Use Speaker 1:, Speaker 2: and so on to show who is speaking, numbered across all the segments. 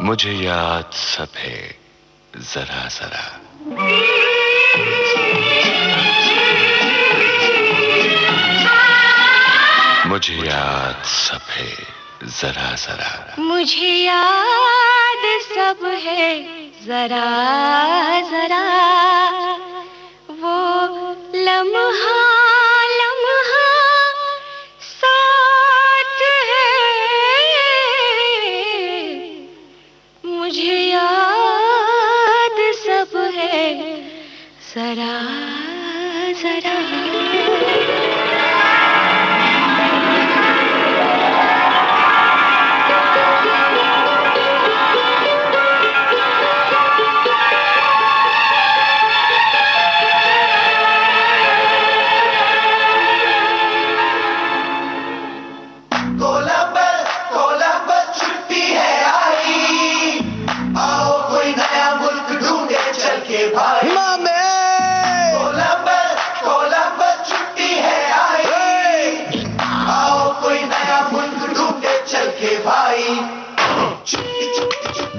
Speaker 1: मुझे याद सब है जरा जरा, मुझे याद सब है जरा जरा,
Speaker 2: मुझे याद सब है जरा जरा, वो लम्हा लम्हा साथ है, मुझे याद सब है जरा जरा।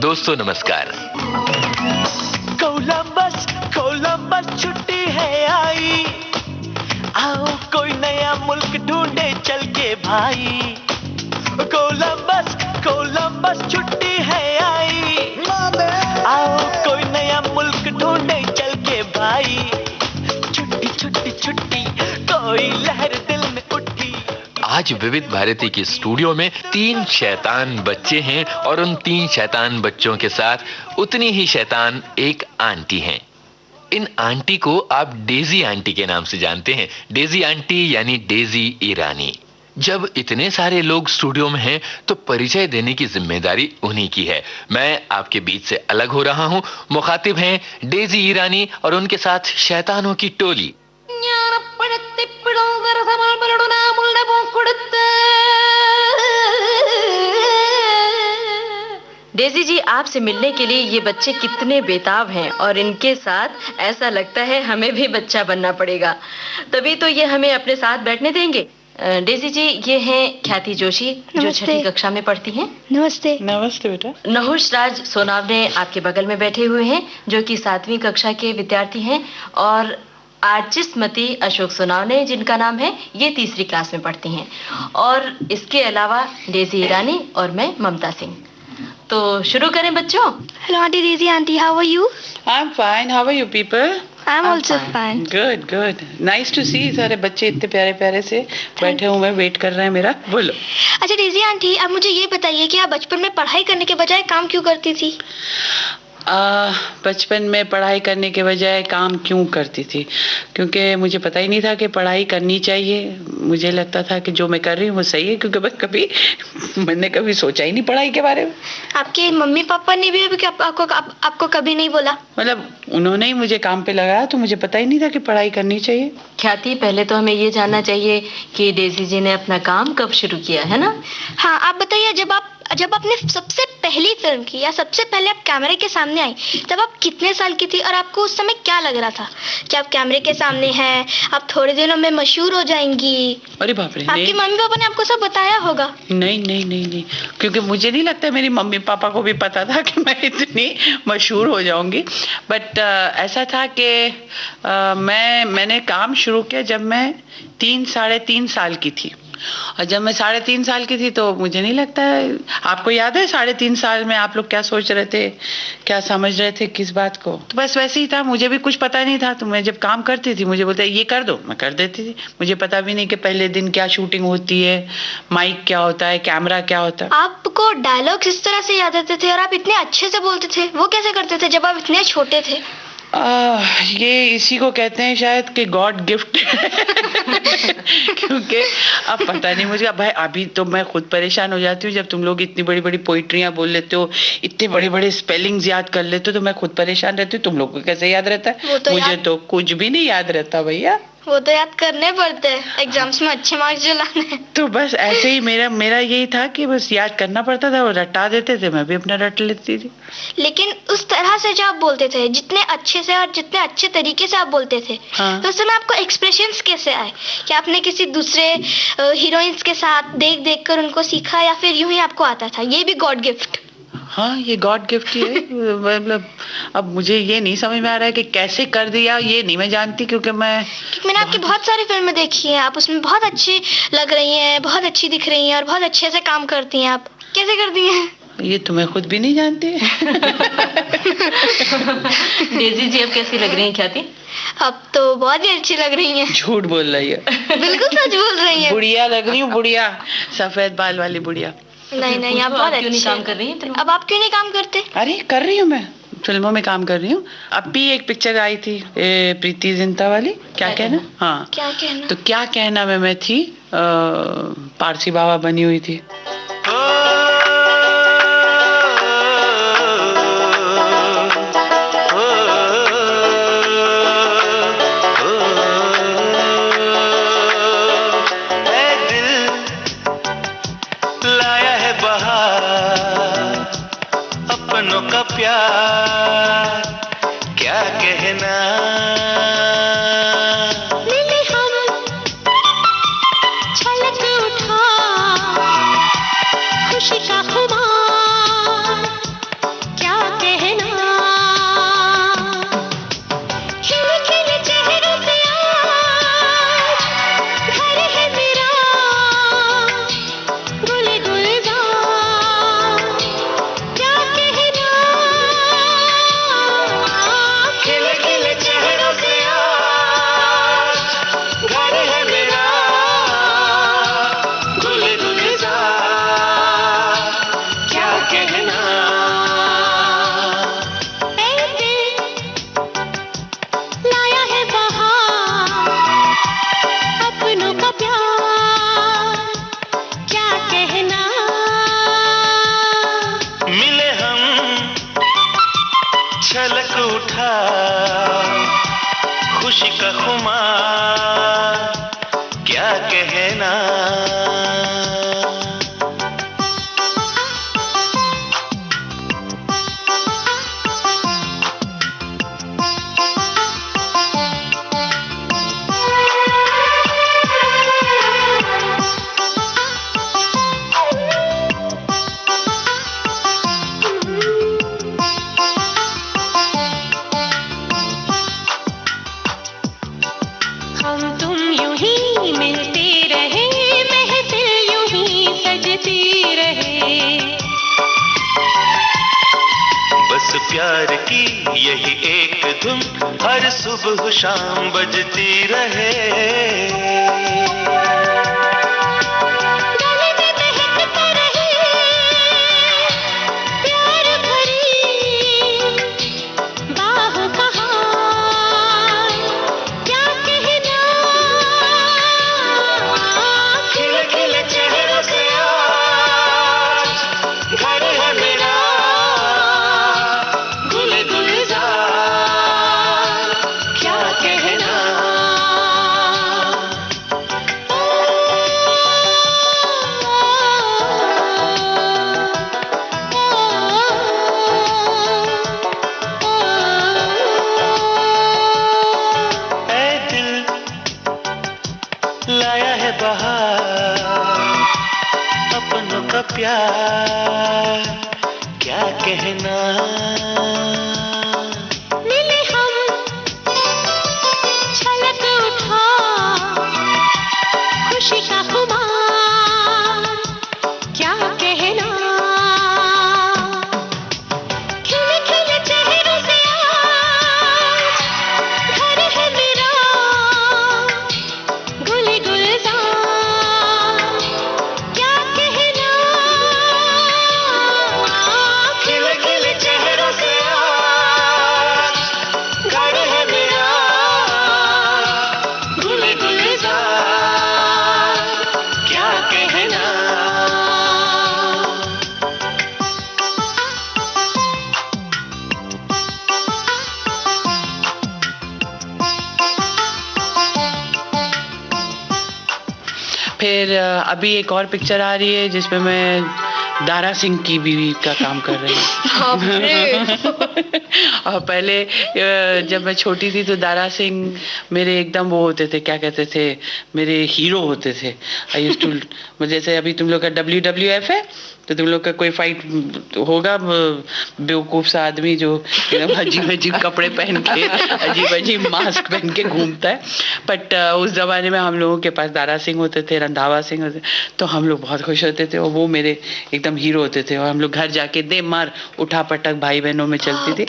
Speaker 1: दोस्तों नमस्कार।
Speaker 3: कोलंबस कोलंबस छुट्टी है आई, आओ कोई नया मुल्क ढूंढे चल के भाई। कोलंबस कोलंबस छुट्टी है आई, आओ कोई नया मुल्क ढूंढे चल के भाई। छुट्टी छुट्टी छुट्टी कोई लहर दिल में उठी।
Speaker 1: आज विविध भारती के स्टूडियो में 3 शैतान बच्चे हैं और उन 3 शैतान बच्चों के साथ उतनी ही शैतान एक आंटी हैं। इन आंटी को आप डेजी आंटी के नाम से जानते हैं। डेजी आंटी यानी डेजी ईरानी। जब इतने सारे लोग स्टूडियो में हैं तो परिचय देने की जिम्मेदारी उन्हीं की है। मैं आपके बीच से अलग हो रहा हूं। मुखातिब हैं डेजी ईरानी और उनके साथ शैतानों की टोली।
Speaker 2: डेजी जी, आपसे मिलने के लिए ये बच्चे कितने बेताब हैं और इनके साथ ऐसा लगता है हमें भी बच्चा बनना पड़ेगा, तभी तो ये हमें अपने साथ बैठने देंगे। डेजी जी, ये हैं ख्याति जोशी जो छठी कक्षा में पढ़ती हैं।
Speaker 4: नमस्ते।
Speaker 3: नमस्ते बेटा।
Speaker 2: नहुष राज सोनावने आपके बगल में बैठे हुए हैं जो कि 7वीं कक्षा के विद्यार्थी हैं, और आर्चिस्मती अशोक सोनावने जिनका नाम है, ये 3री क्लास में पढ़ती हैं, और इसके अलावा डेजी ईरानी और मैं ममता सिंह। तो शुरू करें बच्चों।
Speaker 4: Hello aunty Daisy aunty, how are you?
Speaker 3: I am fine, how are you people?
Speaker 4: I am also fine.
Speaker 3: Good good, nice to see. सारे बच्चे इतने प्यारे प्यारे से बैठे हुए वेट कर रहे हैं मेरा। बोलो।
Speaker 4: अच्छा डेजी आंटी, आप मुझे ये बताइए कि आप बचपन में पढ़ाई करने के बजाय काम क्यों करती थी?
Speaker 3: बचपन में पढ़ाई करने के बजाय काम क्यों करती थी? क्योंकि मुझे पता ही नहीं था कि पढ़ाई करनी चाहिए। मुझे लगता था कि जो मैं कर रही हूँ वो सही है, क्योंकि मैंने कभी सोचा ही नहीं पढ़ाई के बारे में।
Speaker 4: आपके मम्मी पापा ने भी अभी आपको कभी नहीं बोला?
Speaker 3: मतलब उन्होंने ही मुझे काम पे लगाया, तो मुझे पता ही नहीं था कि पढ़ाई करनी चाहिए।
Speaker 2: ख्याति, पहले तो हमें ये जानना चाहिए कि डेजी जी ने अपना काम कब शुरू किया है ना?
Speaker 4: हाँ, आप बताइए, जब आपने सबसे पहली फिल्म की या सबसे पहले आप कैमरे के सामने आई, तब आप कितने साल की थी और आपको उस समय क्या लग रहा था कि आप कैमरे के सामने हैं, आप थोड़े दिनों में मशहूर हो जाएंगी?
Speaker 3: अरे बाप रे,
Speaker 4: आपकी मम्मी पापा ने आपको सब बताया होगा?
Speaker 3: नहीं नहीं नहीं नहीं, क्योंकि मुझे नहीं लगता मेरी मम्मी पापा को भी पता था कि मैं इतनी मशहूर हो जाऊंगी। बट ऐसा था कि मैंने काम शुरू किया जब मैं 3-3.5 साल की थी, और जब मैं 3.5 साल की थी तो मुझे नहीं लगता है। आपको याद है 3.5 साल में आप लोग क्या सोच रहे थे, क्या समझ रहे थे, किस बात को? तो बस वैसे ही था, मुझे भी कुछ पता नहीं था। तो मैं जब काम करती थी, मुझे बोलते ये कर दो, मैं कर देती थी। मुझे पता भी नहीं कि पहले दिन क्या शूटिंग होती है, माइक क्या होता है, कैमरा क्या होता है।
Speaker 4: आपको डायलॉग्स इस तरह से याद रहते थे और आप इतने अच्छे से बोलते थे, वो कैसे करते थे जब आप इतने छोटे थे?
Speaker 3: ये इसी को कहते हैं शायद कि गॉड गिफ्ट। क्योंकि अब पता नहीं मुझे, भाई अभी तो मैं खुद परेशान हो जाती हूँ जब तुम लोग इतनी बड़ी बड़ी पोइट्रियाँ बोल लेते हो, इतने बड़े बड़े स्पेलिंग्स याद कर लेते हो, तो मैं खुद परेशान रहती हूँ। तुम लोग को कैसे याद रहता है? मुझे तो कुछ भी नहीं याद रहता भैया।
Speaker 4: वो तो याद करने पड़ते हैं एग्जाम्स में अच्छे मार्क्स जो लाने हैं।
Speaker 3: तो बस ऐसे ही मेरा यही था कि बस याद करना पड़ता था, वो रटा देते थे, मैं भी अपना रट लेती थी।
Speaker 4: लेकिन उस तरह से जो आप बोलते थे, जितने अच्छे से और जितने अच्छे तरीके से आप बोलते थे,
Speaker 3: हाँ।
Speaker 4: तो उस समय आपको एक्सप्रेशंस कैसे आए? क्या आपने किसी दूसरे हीरोइंस के साथ देख देख कर उनको सीखा, या फिर यूं ही आपको आता था? ये भी गॉड गिफ्ट?
Speaker 3: हाँ, ये गॉड गिफ्ट ही है। मतलब अब मुझे ये नहीं समझ में आ रहा है कि कैसे कर दिया, ये नहीं मैं जानती, क्योंकि
Speaker 4: मैंने आपकी बहुत सारी फिल्में देखी हैं, आप उसमें बहुत अच्छी लग रही हैं, बहुत अच्छी दिख रही हैं और बहुत अच्छे से काम करती हैं। आप कैसे कर दी हैं?
Speaker 3: ये तो मैं खुद भी नहीं जानती।
Speaker 2: डेजी जी अब कैसी लग रही हैं ख्याति?
Speaker 4: अब तो बहुत ही अच्छी लग रही हैं।
Speaker 3: झूठ बोल रही है।
Speaker 4: बिल्कुल सच बोल रही हैं।
Speaker 3: बुढ़िया लग रही हूँ, बुढ़िया, सफेद बाल वाली बुढ़िया।
Speaker 4: नहीं, आप बहुत
Speaker 2: क्यों नहीं
Speaker 4: अच्छे
Speaker 2: काम कर रही हैं?
Speaker 4: अब आप क्यों नहीं काम करते?
Speaker 3: अरे कर रही हूँ, मैं फिल्मों में काम कर रही हूँ। अब भी एक पिक्चर आई थी प्रीति जिंटा वाली, क्या कहना। हाँ,
Speaker 4: क्या कहना?
Speaker 3: तो क्या कहना में मैं थी, पारसी बाबा बनी हुई थी।
Speaker 5: का प्यार क्या कहना,
Speaker 6: मिले हम छलक उठा खुशी का खुमार क्या कहना, खिले खिले चेहरों पे आज घर है मेरा गुले गुलजार क्या कहना,
Speaker 5: खिले खिले चेहरों पे आज घर है मेरा गुले गुलजार क्या कहना।
Speaker 6: ऐ दिल लाया है बहार अपनों का प्यार क्या कहना,
Speaker 5: मिले हम छलक उठा खुशी का खुमार क्या कहना।
Speaker 6: हम तुम यूं ही मिलते रहे, महफिल यूं ही सजती रहे,
Speaker 5: बस प्यार की यही एक धुन हर सुबह शाम बजती रहे।
Speaker 6: गले में महकता रहे प्यार भरी बाहों का हार क्या कहना,
Speaker 5: खिले खिले चेहरों से आज घर है मेरा गुले गुलजार क्या कहना। ऐ दिल लाया है बहार अपनों का प्यार क्या कहना।
Speaker 6: मिले हम छलक उठा खुशी का खुमार क्या कहना, खिले खिले चेहरों से आज घर है मेरा गुले गुलजार क्या कहना,
Speaker 5: खिले खिले चेहरों से आज
Speaker 3: फिर अभी एक और पिक्चर आ रही है जिसमें मैं दारा सिंह की बीवी का काम कर रही हूँ। और पहले जब मैं छोटी थी तो दारा सिंह मेरे एकदम वो होते थे, क्या कहते थे, मेरे हीरो होते थे। आई यूज्ड टू, जैसे अभी तुम लोग का WWF है तो तुम लोग का कोई फाइट होगा, बेवकूफ सा आदमी जो अजीब अजीब कपड़े पहन के अजीब अजीब मास्क पहन के घूमता है, बट उस जमाने में हम लोगों के पास दारा सिंह होते थे, रंधावा सिंह होते, तो हम लोग बहुत खुश होते थे और वो मेरे एकदम हीरो होते थे। और हम लोग घर जाके दे मार उठा पटक भाई बहनों में चलती थी।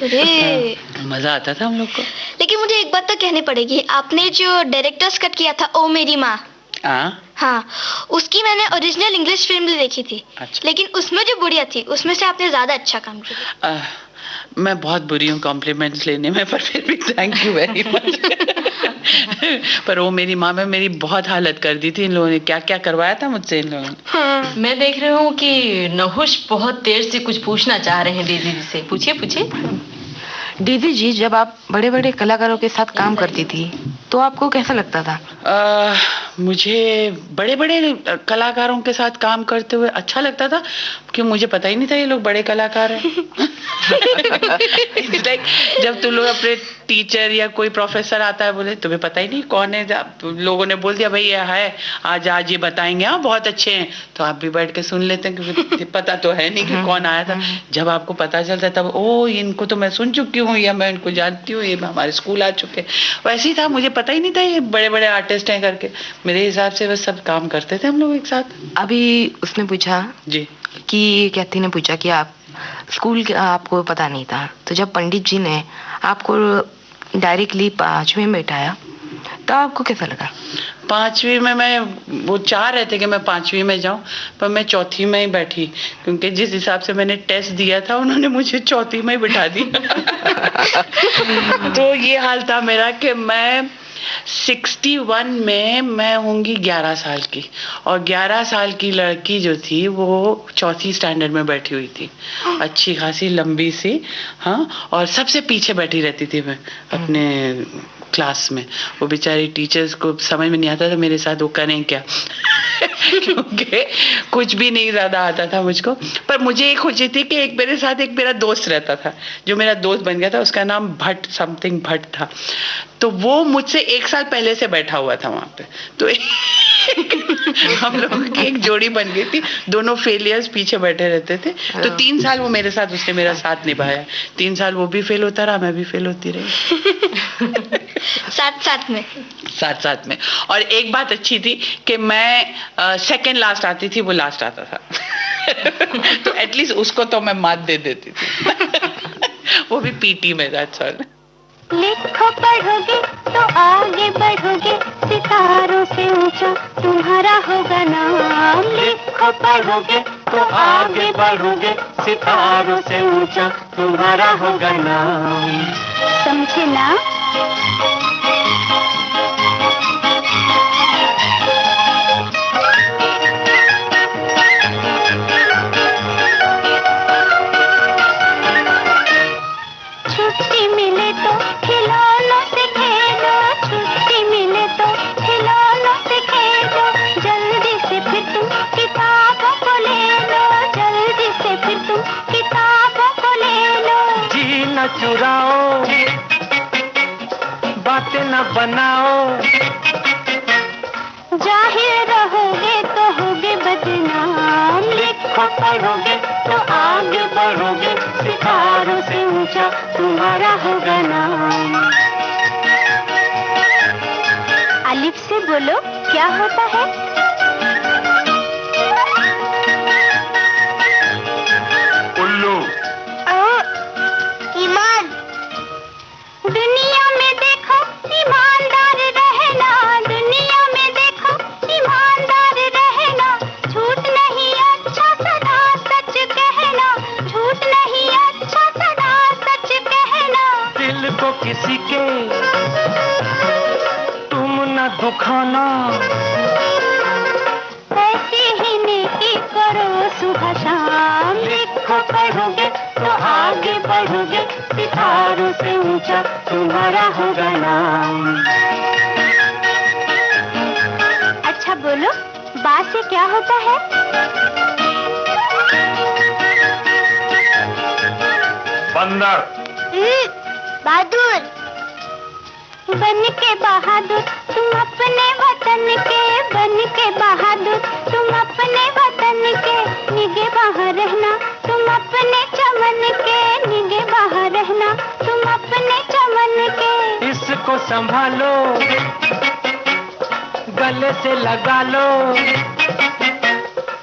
Speaker 3: मजा आता था हम लोग को।
Speaker 4: लेकिन मुझे एक बात तो कहनी पड़ेगी, आपने जो डायरेक्टर्स कट किया था ओ मेरी माँ, हाँ, उसकी मैंने ओरिजिनल इंग्लिश फिल्म भी देखी थी। अच्छा। लेकिन उसमें जो बुढ़िया थी उसमें से आपने ज्यादा अच्छा काम किया।
Speaker 3: मैं बहुत बुरी हूँ कॉम्प्लीमेंट्स लेने में, पर फिर भी थैंक यू वेरी मच। पर वो मेरी माँ में मेरी बहुत हालत कर दी थी इन लोगों ने, क्या क्या करवाया था मुझसे इन लोगों ने।
Speaker 2: हाँ। मैं देख रही हूँ कि नहुष बहुत देर से कुछ पूछना चाह रहे हैं दीदी जी से। पूछिए पूछिए।
Speaker 7: दीदी जी, जब आप बड़े बड़े कलाकारों के साथ काम करती थी तो आपको कैसा लगता था?
Speaker 3: मुझे बड़े बड़े कलाकारों के साथ काम करते हुए अच्छा लगता था, कि मुझे पता ही नहीं था ये लोग बड़े कलाकार हैं। It's like, जब तुम लोग अपने टीचर या कोई प्रोफेसर आता है, बोले तुम्हें पता ही नहीं कौन है, लोगों ने बोल दिया भाई ये है, आज ये बताएंगे, हाँ बहुत अच्छे हैं, तो आप भी बैठ के सुन लेते हैं, क्योंकि पता तो है नहीं कि कौन आया था। जब आपको पता चलता है तब ओ इनको तो मैं सुन चुकी हूँ या मैं इनको जानती हूँ, ये हमारे स्कूल आ चुके। वैसे ही था, मुझे पता ही नहीं था ये बड़े बड़े आर्टिस्ट हैं करके। मेरे हिसाब से बस सब काम करते थे हम लोग एक साथ।
Speaker 7: अभी उसने पूछा
Speaker 3: जी
Speaker 7: कि कैथी ने पूछा कि आप स्कूल के आपको पता नहीं था, तो जब पंडित जी ने आपको डायरेक्टली 5वीं में बैठाया तो आपको कैसा लगा?
Speaker 3: 5वीं में मैं, वो चाह रहे थे कि मैं 5वीं में जाऊं, पर मैं 4थी में ही बैठी, क्योंकि जिस हिसाब से मैंने टेस्ट दिया था उन्होंने मुझे 4थी में ही बिठा दिया। तो ये हाल था मेरा कि मैं 61 में मैं होंगी 11 साल की, और 11 साल की लड़की जो थी वो 4थी स्टैंडर्ड में बैठी हुई थी, अच्छी खासी लंबी सी, हाँ, और सबसे पीछे बैठी रहती थी मैं अपने क्लास में। वो बेचारी टीचर्स को समझ में नहीं आता था मेरे साथ वो करें क्या। क्योंकि कुछ भी नहीं ज्यादा आता था मुझको, पर मुझे एक खुशी थी कि एक मेरे साथ एक मेरा दोस्त रहता था, जो मेरा दोस्त बन गया था, उसका नाम भट्ट समथिंग भट्ट था। तो वो मुझसे 1 साल पहले से बैठा हुआ था वहां पे, तो हम लोगों की एक जोड़ी बन गई थी, दोनों फेलियर्स पीछे बैठे रहते थे। तो 3 साल वो मेरे साथ, उसने मेरा साथ निभाया। 3 साल वो भी फेल होता रहा, मैं भी फेल होती रही। साथ साथ में। और एक बात अच्छी थी कि मैं सेकंड लास्ट आती थी, वो लास्ट आता था। तो एटलीस्ट उसको तो मैं मात दे देती थी। वो भी पीटी में, दैट्स ऑल।
Speaker 6: लिखो पढ़ोगे तो आगे बढ़ोगे, सितारों से ऊंचा तुम्हारा होगा नाम। लिखो पढ़ोगे तो आगे बढ़ोगे, सितारों से ऊंचा तुम्हारा होगा नाम। समझे ना? छुट्टी मिले तो खिलौनों से खेलो, छुट्टी मिले तो खिलौनों से खेलो, जल्दी से फिर तुम किताबों को ले लो, जल्दी से फिर तुम किताबों को ले लो।
Speaker 5: जी न चुराओ, बातें न बनाओ,
Speaker 6: जाहिर रहोगे तो होगे बदनाम। लिखो पढ़ोगे तो आगे बढ़ोगे, सितारों से ऊंचा तुम्हारा होगा नाम। अलिफ से बोलो क्या होता है?
Speaker 5: उल्लू।
Speaker 6: ईमान। दुनिया में देखो ईमानदार रहना, दुनिया में देखो ईमानदार रहना, झूठ नहीं अच्छा सदा सच कहना, झूठ नहीं अच्छा सदा सच कहना।
Speaker 5: दिल को किसी के तुम न दुखाना,
Speaker 6: ऐसी ही नेकी करो सुबह शाम। लिखो पढ़ोगे तो आगे बढ़ोगे, सितारों से ऊंचा तुम्हारा होगा नाम। अच्छा बोलो, बा से क्या होता है?
Speaker 8: बंदर।
Speaker 6: बहादुर। बन के बहादुर तुम अपने वतन के, बन के बहादुर तुम अपने वतन के, निगे बाहर रहना तुम अपने चमन के, निगे बाहर रहना तुम अपने चमन के।
Speaker 8: इसको संभालो, गले से लगा लो,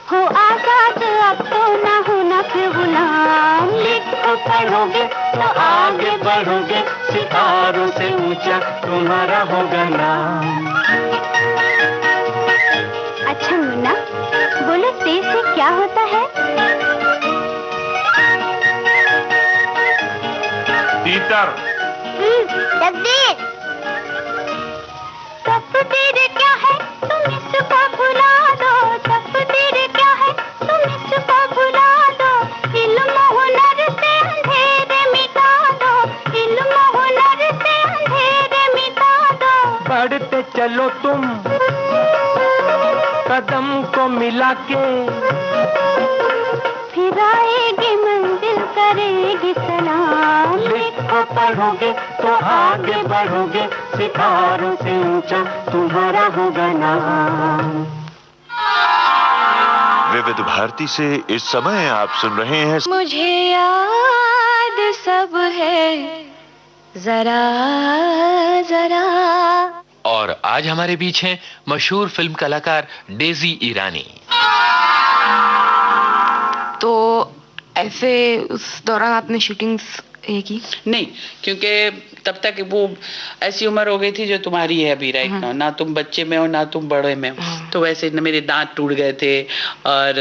Speaker 6: हो आजाद अब तो ना होना फिर गुलाम। लिखो पढ़ोगे तो आगे बढ़ोगे, सितारों से ऊंचा तुम्हारा होगा नाम। अच्छा मुन्ना, बोलो ते से क्या होता है?
Speaker 8: तीतर।
Speaker 6: तकदीर। तकदीर क्या है तुम इसको भुला दो, तकदीर क्या है तुम इसको भुला दो, इल्म हुनर से अंधेरे मिटा दो, इल्म हुनर से अंधेरे मिटा दो।
Speaker 8: बढ़ते चलो तुम कदम को मिला के,
Speaker 6: फिर आएगी मंजिल करेगी सलाम।
Speaker 8: लिखो पढ़ोगे तो आगे बढ़ोगे, सितारों से ऊंचा तुम्हारा होगा नाम।
Speaker 9: विविध भारती से इस समय आप सुन रहे हैं
Speaker 2: मुझे याद सब है जरा जरा।
Speaker 1: और आज हमारे बीच हैं मशहूर फिल्म कलाकार डेजी ईरानी।
Speaker 7: तो ऐसे उस दौरान आपने शूटिंग्स की?
Speaker 3: नहीं, क्योंकि तब तक वो ऐसी उम्र हो गई थी जो तुम्हारी है अभी राइट नाउ, ना तुम बच्चे में हो ना तुम बड़े में हो। तो वैसे न मेरे दांत टूट गए थे और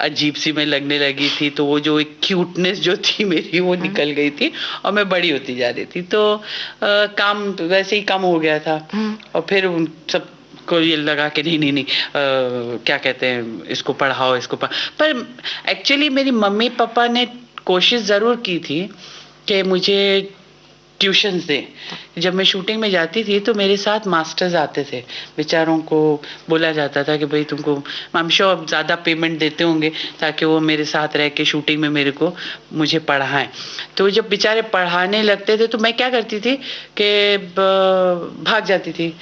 Speaker 3: अजीब सी मैं लगने लगी थी, तो वो जो एक क्यूटनेस जो थी मेरी वो निकल गई थी और मैं बड़ी होती जा रही थी, तो काम वैसे ही कम हो गया था। और फिर सब को ये लगा कि नहीं क्या कहते हैं, इसको पढ़ाओ इसको पर एक्चुअली मेरी मम्मी पापा ने कोशिश ज़रूर की थी कि मुझे ट्यूशन्स दें। जब मैं शूटिंग में जाती थी तो मेरे साथ मास्टर्स आते थे, बेचारों को बोला जाता था कि भाई तुमको I'm sure अब ज़्यादा पेमेंट देते होंगे ताकि वो मेरे साथ रह के शूटिंग में मुझे पढ़ाएं। तो जब बेचारे पढ़ाने लगते थे तो मैं क्या करती थी कि भाग जाती थी,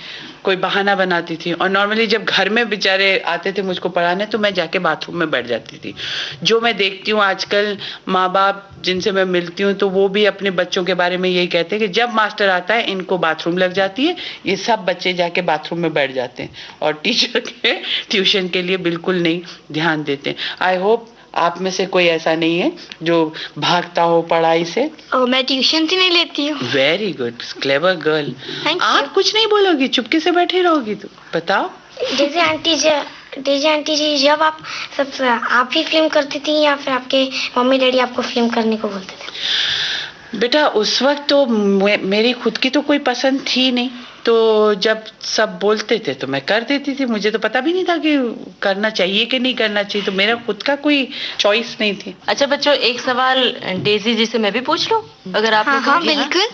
Speaker 3: कोई बहाना बनाती थी। और नॉर्मली जब घर में बेचारे आते थे मुझको पढ़ाने तो मैं जाके बाथरूम में बैठ जाती थी। जो मैं देखती हूँ आजकल माँ बाप जिनसे मैं मिलती हूँ तो वो भी अपने बच्चों के बारे में यही कहते हैं कि जब मास्टर आता है इनको बाथरूम लग जाती है, ये सब बच्चे जाके बाथरूम में बैठ जाते हैं और टीचर के ट्यूशन के लिए बिल्कुल नहीं ध्यान देते। आई होप आप में से कोई ऐसा नहीं है जो भागता हो पढ़ाई से।
Speaker 4: मैं ट्यूशन ही नहीं लेती हूँ।
Speaker 3: Very good, clever girl. आप कुछ नहीं बोलोगी, चुपके से बैठे रहोगी? तो बताओ।
Speaker 4: जैसे आंटी जी जब आप ही फिल्म करती थी या फिर आपके मम्मी डैडी आपको फिल्म करने को बोलते थे?
Speaker 3: बेटा उस वक्त तो मेरी खुद की तो कोई पसंद थी नहीं, तो जब सब बोलते थे तो मैं कर देती थी। मुझे तो पता भी नहीं था कि करना चाहिए कि नहीं करना चाहिए, तो मेरा खुद का कोई चॉइस नहीं थी।
Speaker 2: अच्छा बच्चों, एक सवाल डेजी जी से मैं भी पूछ लूं अगर आपने
Speaker 4: हाँ,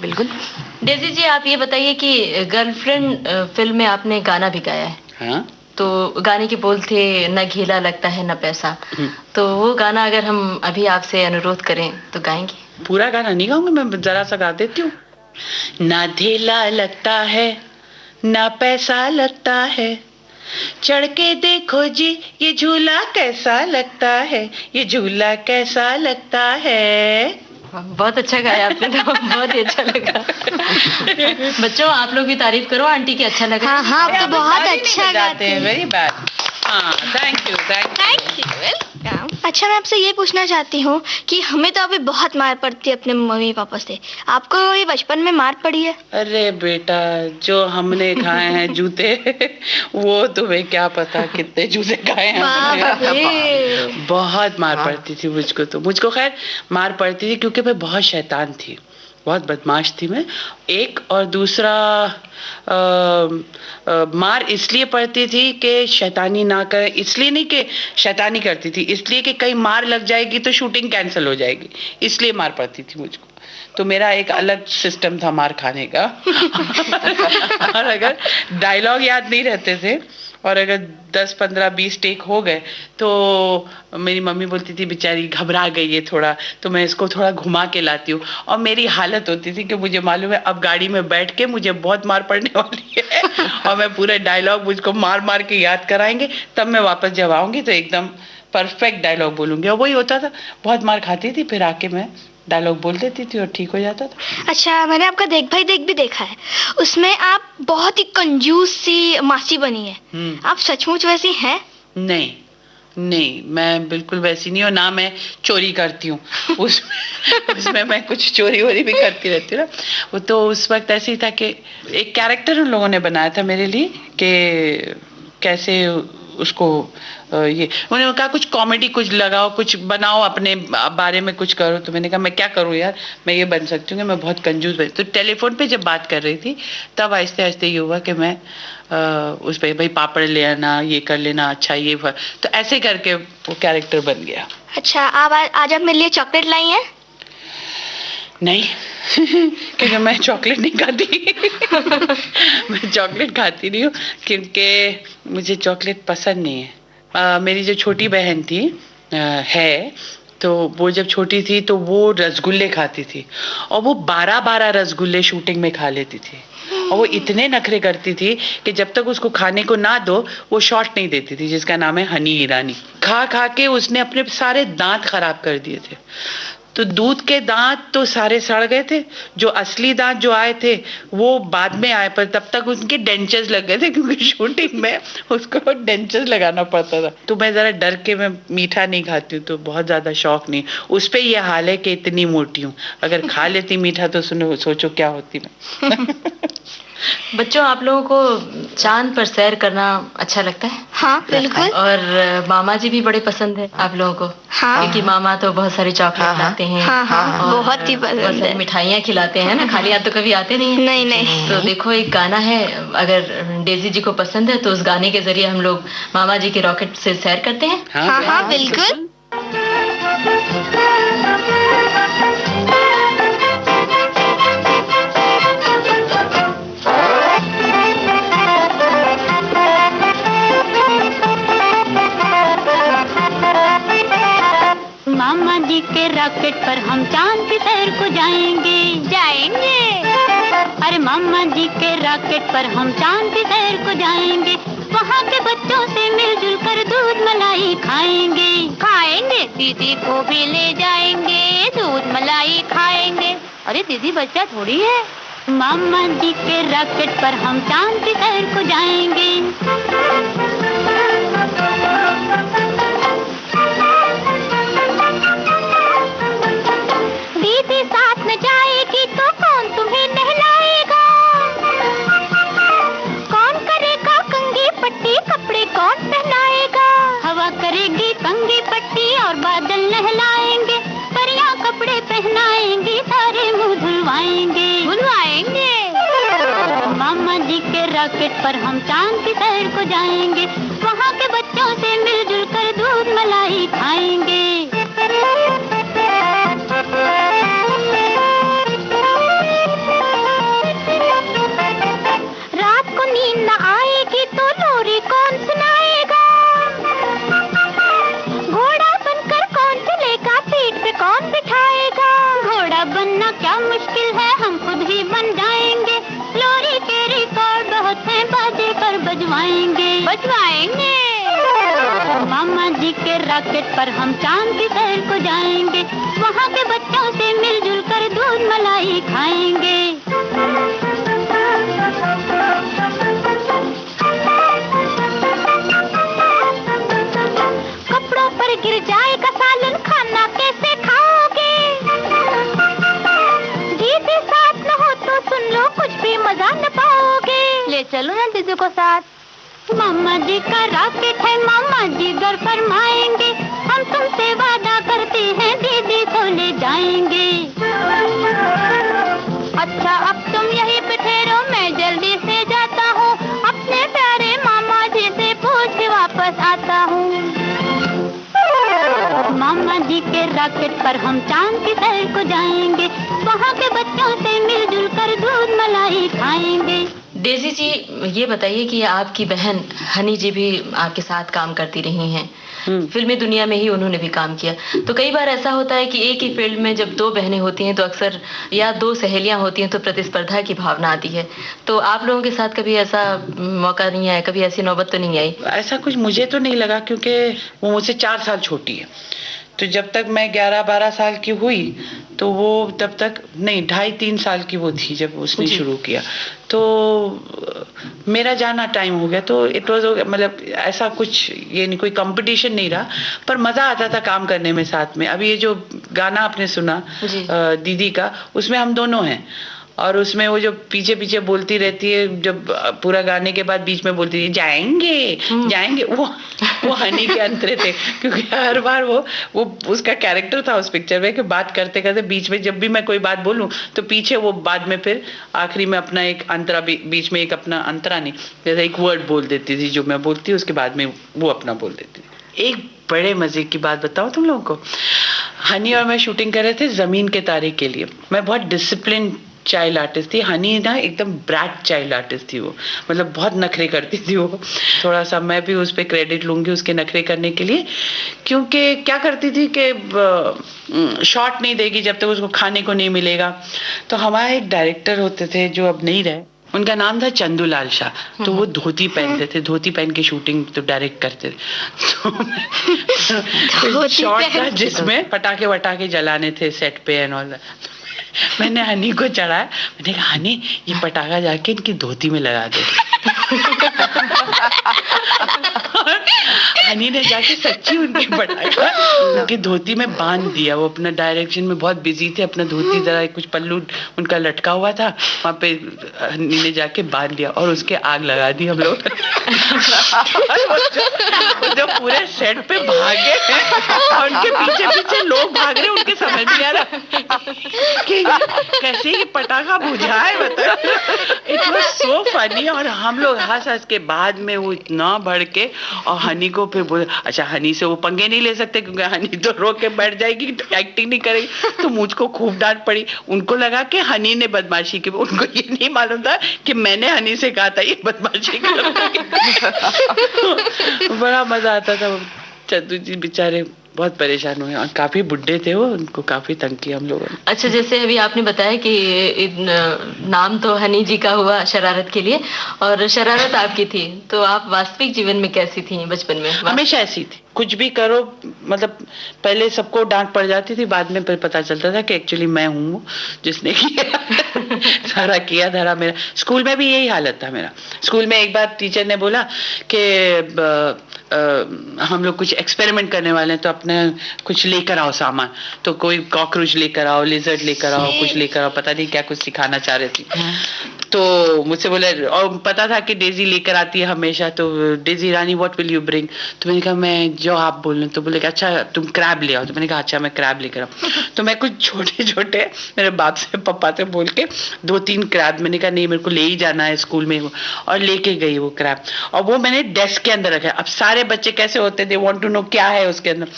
Speaker 4: बिल्कुल।
Speaker 2: डेजी जी आप ये बताइए कि गर्लफ्रेंड फिल्म में आपने गाना भी गाया है।
Speaker 3: हाँ?
Speaker 2: तो गाने के बोल थे न घेला लगता है न पैसा, तो वो गाना अगर हम अभी आपसे अनुरोध करें तो गाएंगे?
Speaker 3: पूरा गाना नहीं गाऊंगी, मैं जरा सा गा देती हूँ। ना धेला लगता है ना पैसा लगता है, चढ़ के देखो जी ये झूला कैसा लगता है, ये झूला कैसा लगता है।
Speaker 2: बहुत अच्छा गाया आपने तो, बहुत ही अच्छा लगा। बच्चों आप लोग भी तारीफ करो आंटी की, अच्छा लगा।
Speaker 4: हाँ, आप तो बहुत अच्छा गाते हैं।
Speaker 3: Very bad. हाँ, थैंक यू।
Speaker 4: अच्छा मैं आपसे ये पूछना चाहती हूँ कि हमें तो अभी बहुत मार पड़ती है अपने मम्मी पापा से, आपको ये बचपन में मार पड़ी है?
Speaker 3: अरे बेटा, जो हमने खाए हैं जूते वो तुम्हें क्या पता कितने जूते खाए हैं। बहुत मार पड़ती थी मुझको, तो मुझको खैर मार पड़ती थी क्योंकि मैं बहुत शैतान थी, बहुत बदमाश थी मैं। एक और दूसरा मार इसलिए पड़ती थी कि शैतानी ना करें, इसलिए नहीं कि शैतानी करती थी, इसलिए कि कहीं मार लग जाएगी तो शूटिंग कैंसिल हो जाएगी, इसलिए मार पड़ती थी मुझको। तो मेरा एक अलग सिस्टम था मार खाने का। और अगर डायलॉग याद नहीं रहते थे और अगर 10, 15, 20 टेक हो गए तो मेरी मम्मी बोलती थी बेचारी घबरा गई है थोड़ा, तो मैं इसको थोड़ा घुमा के लाती हूँ। और मेरी हालत होती थी कि मुझे मालूम है अब गाड़ी में बैठ के मुझे बहुत मार पड़ने वाली है और मैं पूरा डायलॉग मुझको मार मार के याद कराएंगे, तब मैं वापस जब आऊँगी तो एकदम परफेक्ट डायलॉग बोलूँगी। और वही होता था, बहुत मार खाती थी, फिर आके मैं डायलॉग बोल देती थी और ठीक हो जाता था।
Speaker 4: अच्छा, मैंने आपका देख भाई देख भी देखा है, उसमें आप बहुत ही कंजूस सी मासी बनी है। आप सचमुच वैसी हैं?
Speaker 3: नहीं नहीं, मैं बिल्कुल वैसी नहीं, और ना मैं चोरी करती हूँ। उसमें मैं कुछ चोरी वोरी भी करती रहती हूँ ना। वो तो उस वक्त ऐसे ही था कि एक कैरेक्टर उन लोगों ने बनाया था मेरे लिए कि कैसे उसको ये उन्होंने कहा कुछ कॉमेडी कुछ लगाओ, कुछ बनाओ, अपने बारे में कुछ करो। तो मैंने कहा मैं क्या करूँ यार, मैं ये बन सकती हूँ कि मैं बहुत कंजूस बन। तो टेलीफोन पे जब बात कर रही थी तब आहिस्ते आहिस्ते ये हुआ कि मैं उस पे भाई पापड़ ले आना, ये कर लेना, अच्छा ये तो ऐसे करके वो कैरेक्टर बन गया।
Speaker 4: अच्छा, आप आज आप मेरे लिए चॉकलेट लाई हैं?
Speaker 3: नहीं क्योंकि मैं चॉकलेट नहीं खाती मैं चॉकलेट खाती नहीं हूँ क्योंकि मुझे चॉकलेट पसंद नहीं है। मेरी जो छोटी बहन थी है, तो वो जब छोटी थी तो वो रसगुल्ले खाती थी और वो 12-12 रसगुल्ले शूटिंग में खा लेती थी। और वो इतने नखरे करती थी कि जब तक उसको खाने को ना दो वो शॉट नहीं देती थी, जिसका नाम है हनी ईरानी। खा खा के उसने अपने सारे दांत खराब कर दिए थे। तो दूध के दांत तो सारे सड़ गए थे, जो असली दांत जो आए थे वो बाद में आए, पर तब तक उनके डेंचर्स लग गए थे क्योंकि शूटिंग में उसको डेंचर्स लगाना पड़ता था। तो मैं जरा डर के मैं मीठा नहीं खाती हूँ, तो बहुत ज्यादा शौक नहीं। उस पे ये हाल है कि इतनी मोटी हूँ, अगर खा लेती मीठा तो सुनो सोचो क्या होती मैं
Speaker 2: बच्चों, आप लोगों को चांद पर सैर करना अच्छा लगता है?
Speaker 4: हाँ बिल्कुल।
Speaker 2: और मामा जी भी बड़े पसंद है आप लोगों को?
Speaker 4: हाँ,
Speaker 2: क्योंकि मामा तो बहुत सारी चॉकलेट लाते हैं।
Speaker 4: हाँ हाँ, बहुत ही पसंद है।
Speaker 2: मिठाइयाँ खिलाते हैं ना, खाली हाथ तो कभी आते नहीं है।
Speaker 4: नहीं नहीं।
Speaker 2: तो देखो एक गाना है, अगर डेजी जी को पसंद है तो उस गाने के जरिए हम लोग मामा जी के रॉकेट से सैर करते हैं।
Speaker 4: हाँ हाँ बिल्कुल।
Speaker 6: मामा जी के रॉकेट पर हम चांद की सैर को जाएंगे। अरे मामा जी के रॉकेट पर हम चांद की सैर को जाएंगे। वहाँ के बच्चों से मिलजुल कर दूध मलाई खाएंगे। दीदी को भी ले जाएंगे, दूध मलाई खाएंगे। अरे दीदी बच्चा थोड़ी है। मामा जी के रॉकेट पर हम चांद की सैर को जाएंगे। दीदी साथ में जाएगी तो कौन तुम्हें नहलाएगा? कौन करेगा कंघी पट्टी, कपड़े कौन पहनाएगा? हवा करेगी कंघी पट्टी और बादल नहलाएंगे। परियां कपड़े पहनाएंगी, सारे मुंह धुलवाएंगे। मामा जी के रॉकेट पर हम चांद की सैर को जाएंगे। वहाँ के बच्चों से मिलजुल कर दूध मलाई खाएंगे। रात को नींद न आएगी तो लोरी कौन सुनाएगा? घोड़ा बनकर कौन चलेगा, पीठ पे कौन बिठाएगा? घोड़ा बनना क्या मुश्किल है, हम खुद ही बन जाएंगे। लोरी के रिकॉर्ड बहुत हैं, बाजे पर बजवाएंगे। मामा जी के रॉकेट पर हम चांद की सैर को जाएंगे। वहाँ के बच्चों से मिलजुल कर दूध मलाई खाएंगे। कपड़ों पर गिर जाएगा सालन, खाना कैसे खाओगे? दीदी साथ न हो तो सुन लो, कुछ भी मजा न पाओगे। ले चलो ना दीदी को साथ। मामा जी का रॉकेट है, मामा जी घर फरमाएंगे। हम तुमसे वादा करते हैं, दीदी को ले जाएंगे। अच्छा अब तुम यहीं पे ठहरो, मैं जल्दी से जाता हूँ। अपने प्यारे मामा जी से पूछ के वापस आता हूँ। मामा जी के रॉकेट पर हम चांद की सैर को जाएंगे। वहाँ के बच्चों से मिलजुल कर दूध मलाई खाएंगे।
Speaker 2: डेजी जी, ये बताइए कि आपकी बहन हनी जी भी आपके साथ काम करती रही हैं। फिल्मी दुनिया में ही उन्होंने भी काम किया। तो कई बार ऐसा होता है कि एक ही फील्ड में जब दो बहनें होती हैं तो अक्सर, या दो सहेलियां होती हैं तो प्रतिस्पर्धा की भावना आती है। तो आप लोगों के साथ कभी ऐसा मौका नहीं आया, कभी ऐसी नौबत तो नहीं आई?
Speaker 3: ऐसा कुछ मुझे तो नहीं लगा, क्योंकि वो मुझसे 4 साल छोटी है। तो जब तक मैं 11-12 साल की हुई तो वो तब तक नहीं, 2.5-3 साल की वो थी जब उसने शुरू किया। तो मेरा जाना टाइम हो गया, तो इट वाज, मतलब ऐसा कुछ ये नहीं, कोई कंपटीशन नहीं रहा, पर मजा आता था काम करने में साथ में। अभी ये जो गाना आपने सुना दीदी का, उसमें हम दोनों हैं, और उसमें वो जो पीछे पीछे बोलती रहती है, जब पूरा गाने के बाद बीच में बोलती है जाएंगे जाएंगे, वो हनी के अंतरे थे। क्योंकि हर बार वो उसका कैरेक्टर था उस पिक्चर में कि बात करते करते बीच में जब भी मैं कोई बात बोलूं तो पीछे वो बाद में फिर आखिरी में अपना एक अंतरा, बीच में एक अपना अंतरा नहीं, जैसे एक वर्ड बोल देती थी जो मैं बोलती, उसके बाद में वो अपना बोल देती थी। एक बड़े मजे की बात बताओ तुम लोगों को, हनी और मैं शूटिंग कर रहे थे जमीन के तारे के लिए। मैं बहुत डिसिप्लिन चाइल्ड आर्टिस्ट थी, हनी ना एकदम ब्रैट चाइल्ड आर्टिस्ट थी। वो मतलब बहुत नखरे करती थी वो। थोड़ा सा मैं भी उस पर क्रेडिट लूंगी उसके नखरे करने के लिए, क्योंकि क्या करती थी कि शॉट नहीं देगी जब तक उसको खाने को नहीं मिलेगा। तो हमारे एक डायरेक्टर होते थे जो अब नहीं रहे, उनका नाम था चंदूलाल शाह। तो वो धोती पहनते थे, धोती पहन के शूटिंग तो डायरेक्ट करते थे। तो शॉट था जिसमें पटाखे वटाखे जलाने थे सेट पे एंड ऑल। मैंने हनी को चढ़ाया, मैंने कहा हनी ये पटाखा जाके इनकी धोती में लगा दे। हनी ने जाके सच्ची उनकी पटाखा उनकी धोती में बांध दिया। वो अपना डायरेक्शन में बहुत बिजी थे, अपना धोती जरा कुछ पल्लू उनका लटका हुआ था, वहां पे हनी ने जाके बांध दिया और उसके आग लगा दी हम लोग। जो पूरे सेट पे भागे और उनके पीछे पीछे लोग भाग रहे, उनके समझ नहीं आ रहा कि कैसे ये पटाखा बुझाए, बता। It was so funny. और हम लोग हंस हंस के बाद में वो इतना बढ़ के, और हनी को फिर बोले अच्छा हनी से वो पंगे नहीं ले सकते क्योंकि हनी तो रो के बैठ जाएगी, तो एक्टिंग नहीं करेगी। तो मुझको खूब डांट पड़ी। उनको लगा कि हनी ने बदमाशी की, उनको ये नहीं मालूम था कि मैंने हनी से कहा था ये बदमाशी कर। बड़ा मजा आता था। चंदू जी बेचारे बहुत परेशान हुए और काफी बुड्ढे थे वो, उनको काफी तंग किया हम लोगों ने।
Speaker 2: अच्छा, जैसे अभी आपने बताया कि नाम तो हनी जी का हुआ शरारत के लिए, और शरारत आपकी थी, तो आप वास्तविक जीवन में कैसी थी बचपन में?
Speaker 3: हमेशा ऐसी थी, कुछ भी करो, मतलब पहले सबको डांट पड़ जाती थी, बाद में फिर पता चलता था कि एक्चुअली मैं हूँ जिसने किया। सारा किया धरा मेरा। स्कूल में भी यही हालत था मेरा। स्कूल में एक बार टीचर ने बोला कि हम लोग कुछ एक्सपेरिमेंट करने वाले हैं, तो अपने कुछ लेकर आओ सामान। तो कोई कॉकरोच लेकर आओ, लिजर्ड लेकर आओ, कुछ लेकर आओ, पता नहीं क्या कुछ सिखाना चाह रहे थे। तो मुझसे बोले, और पता था कि डेजी लेकर आती है हमेशा, तो Daisy Rani what will you bring? तो मैंने कहा मैं जो आप बोल रहे। तो बोले अच्छा तुम क्रैब ले आओ। तो मैंने कहा अच्छा मैं क्रैब लेकर आऊँ। तो मैं कुछ छोटे छोटे मेरे बाप से पापा से बोल के 2-3 क्रैब, मैंने कहा नहीं मेरे को ले ही जाना है स्कूल में, और लेके गई वो क्रैब। और वो मैंने डेस्क के अंदर रखा। अब सारे बच्चे कैसे होते थे, वांट टू नो क्या है उसके अंदर,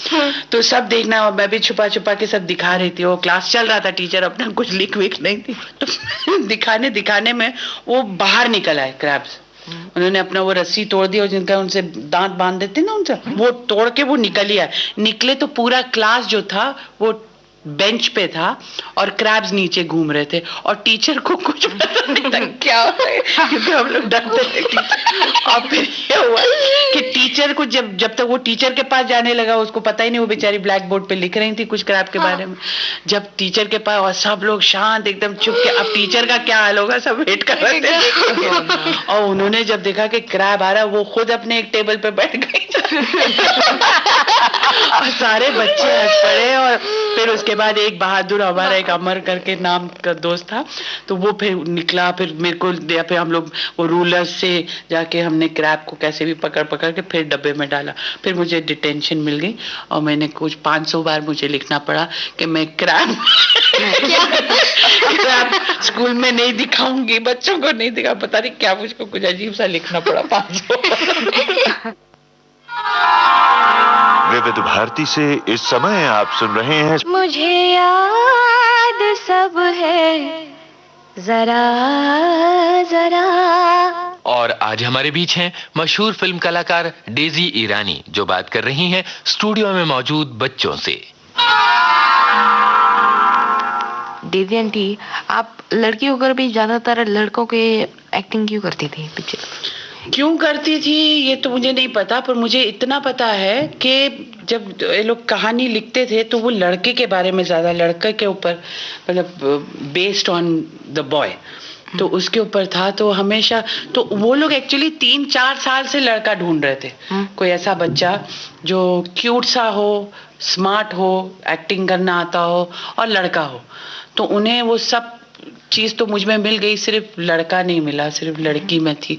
Speaker 3: तो सब देखना। और मैं भी छुपा छुपा के सब दिखा रही थी। वो क्लास चल रहा था, टीचर अपना कुछ लिख विख नहीं थी, तो दिखाने में वो बाहर निकल आए क्रैब्स। उन्होंने अपना वो रस्सी तोड़ दी, और जिनका उनसे दांत बांध देते ना उनसे, वो तोड़ के वो निकल ही आए। निकले तो पूरा क्लास जो था वो बेंच पे था और क्रैब्स नीचे घूम रहे थे, और टीचर को कुछ पता नहीं था क्या हो रहा है, क्योंकि हम लोग डरते थे टीचर। और फिर ये हुआ कि टीचर को जब तक वो टीचर के पास जाने लगा, उसको पता ही नहीं, वो बेचारी ब्लैक बोर्ड पे लिख रही थी कुछ क्रैब के बारे में। जब टीचर के पास, और सब लोग शांत एकदम चुप के, अब टीचर का क्या हाल होगा, सब वेट कर रहे थे। और उन्होंने जब देखा कि क्रैब आ रहा, वो खुद अपने एक टेबल पे बैठ गई। और सारे बच्चे हंस पड़े। और फिर उसके बाद एक बहादुर, हमारा एक अमर करके नाम का दोस्त था, तो वो फिर निकला, फिर मेरे को दिया, फिर हम लोग वो रूलर से जाके हमने क्रैब को कैसे भी पकड़ के फिर डब्बे में डाला। फिर मुझे डिटेंशन मिल गई, और मैंने कुछ 500 बार मुझे लिखना पड़ा कि मैं क्रैब स्कूल में नहीं दिखाऊंगी, बच्चों को नहीं दिखा, पता नहीं क्या मुझको कुछ अजीब सा लिखना पड़ा 500।
Speaker 9: विविध भारती से इस समय आप सुन रहे हैं
Speaker 6: मुझे याद सब है,
Speaker 2: जरा जरा।
Speaker 1: और आज हमारे बीच हैं मशहूर फिल्म कलाकार डेजी ईरानी, जो बात कर रही हैं स्टूडियो में मौजूद बच्चों से।
Speaker 7: डेजी आंटी, आप लड़की होकर भी ज्यादातर लड़कों के एक्टिंग क्यों करती थी पिक्चर?
Speaker 3: क्यों करती थी ये तो मुझे नहीं पता, पर मुझे इतना पता है कि जब ये लोग कहानी लिखते थे तो वो लड़के के बारे में ज्यादा, लड़के के ऊपर, मतलब बेस्ड ऑन द बॉय, तो उसके ऊपर था। तो हमेशा तो वो लोग एक्चुअली 3-4 साल से लड़का ढूंढ रहे थे, कोई ऐसा बच्चा जो क्यूट सा हो, स्मार्ट हो, एक्टिंग करना आता हो और लड़का हो। तो उन्हें वो सब चीज तो मुझ में मिल गई, सिर्फ लड़का नहीं मिला, सिर्फ लड़की में थी।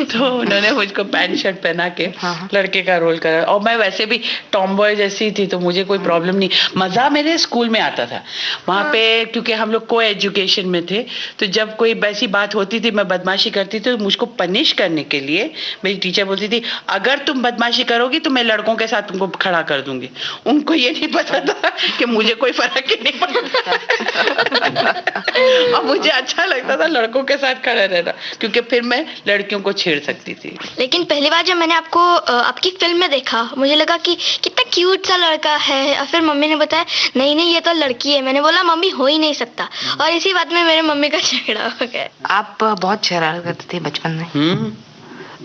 Speaker 3: तो उन्होंने मुझको पैंट शर्ट पहना के लड़के का रोल करा। और मैं वैसे भी टॉमबॉय जैसी थी, तो मुझे कोई प्रॉब्लम नहीं। मजा मेरे स्कूल में आता था वहाँ पे, क्योंकि हम लोग को एजुकेशन में थे। तो जब कोई वैसी बात होती थी, मैं बदमाशी करती थी, तो मुझको पनिश करने के लिए मेरी टीचर बोलती थी, अगर तुम बदमाशी करोगी तो मैं लड़कों के साथ तुमको खड़ा कर दूंगी। उनको ये नहीं पता था कि मुझे कोई फर्क ही नहीं पड़ता। और मुझे अच्छा लगता था लड़कों के साथ खड़ा रहना, क्योंकि फिर मैं लड़कियों को छेड़ सकती थी।
Speaker 4: लेकिन पहली बार जब मैंने आपको आपकी फिल्म में देखा, मुझे लगा कि कितना क्यूट सा लड़का है। और फिर मम्मी ने बताया नहीं नहीं ये तो लड़की है। मैंने बोला मम्मी हो ही नहीं सकता, और इसी बात में मेरे मम्मी का झगड़ा हो गया।
Speaker 7: आप बहुत शरारत करते थे बचपन में,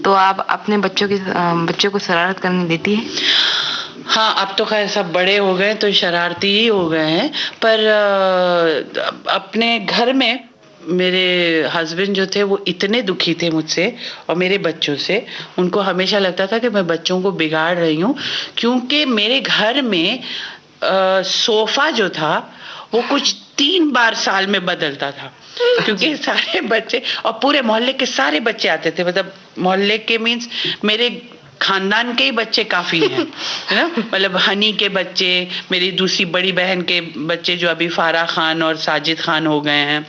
Speaker 7: तो आप अपने बच्चों को शरारत करने देती है?
Speaker 3: हाँ, अब तो खैर सब बड़े हो गए तो शरारती ही हो गए हैं, पर अपने घर में मेरे हस्बैंड जो थे वो इतने दुखी थे मुझसे और मेरे बच्चों से। उनको हमेशा लगता था कि मैं बच्चों को बिगाड़ रही हूँ, क्योंकि मेरे घर में सोफा जो था वो कुछ 3 बार साल में बदलता था, क्योंकि सारे बच्चे और पूरे मोहल्ले के सारे बच्चे आते थे। मतलब मोहल्ले के मीन्स मेरे खानदान के ही बच्चे काफी हैं, है ना। मतलब हनी के बच्चे, मेरी दूसरी बड़ी बहन के बच्चे जो अभी फारा खान और साजिद खान हो गए हैं,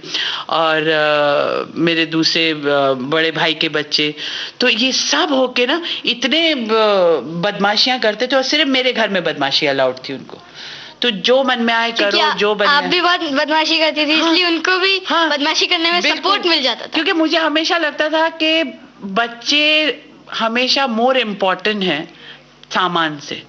Speaker 3: और मेरे दूसरे बड़े भाई के बच्चे, तो ये सब होके ना इतने बदमाशियां करते थे। और सिर्फ मेरे घर में बदमाशी अलाउड थी उनको, तो जो मन में आए करो, जो बन
Speaker 4: आप भी बहुत बदमाशी करती थी, इसलिए उनको भी बदमाशी करने में सपोर्ट मिल जाता था।
Speaker 3: क्योंकि मुझे हमेशा लगता था कि बच्चे हमेशा मोर इम्पोर्टेंट है सामान से।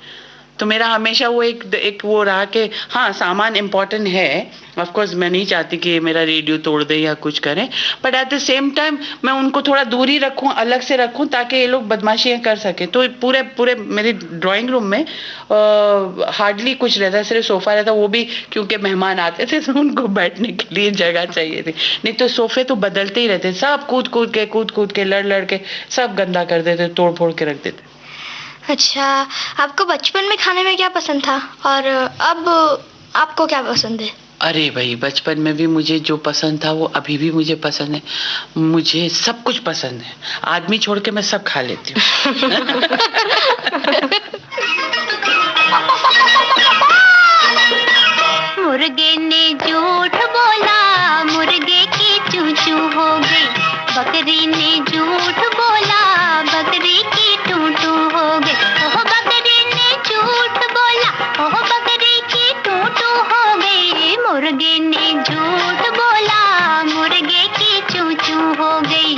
Speaker 3: तो मेरा हमेशा वो एक वो रहा कि हाँ सामान इम्पोर्टेंट है। ऑफ कोर्स मैं नहीं चाहती कि मेरा रेडियो तोड़ दे या कुछ करें, but at the same time मैं उनको थोड़ा दूरी रखूं, अलग से रखूं, ताकि ये लोग बदमाशियां कर सके। तो पूरे मेरे ड्राइंग रूम में हार्डली कुछ रहता, सिर्फ सोफा रहता, वो भी क्योंकि मेहमान आते थे तो उनको बैठने के लिए जगह चाहिए थी। नहीं तो सोफे तो बदलते ही रहते, सब कूद के लड़ के सब गंदा कर देते, तोड़ फोड़ के रख देते।
Speaker 4: अच्छा, आपको बचपन में खाने में क्या पसंद था और अब आपको क्या पसंद है?
Speaker 3: अरे भाई, बचपन में भी मुझे जो पसंद था वो अभी भी मुझे पसंद है। मुझे सब कुछ पसंद है, आदमी छोड़ के मैं सब खा लेती हूँ।
Speaker 6: मुर्गे ने झूठ बोला, मुर्गे की चू चू हो गई। बकरी ने झूठ बोला, बकरी की टू टू हो गई। ओह बकरी ने झूठ बोला, ओह बकरी की टू टू हो गई। मुर्गे ने झूठ बोला, मुर्गे की चू चू हो गई।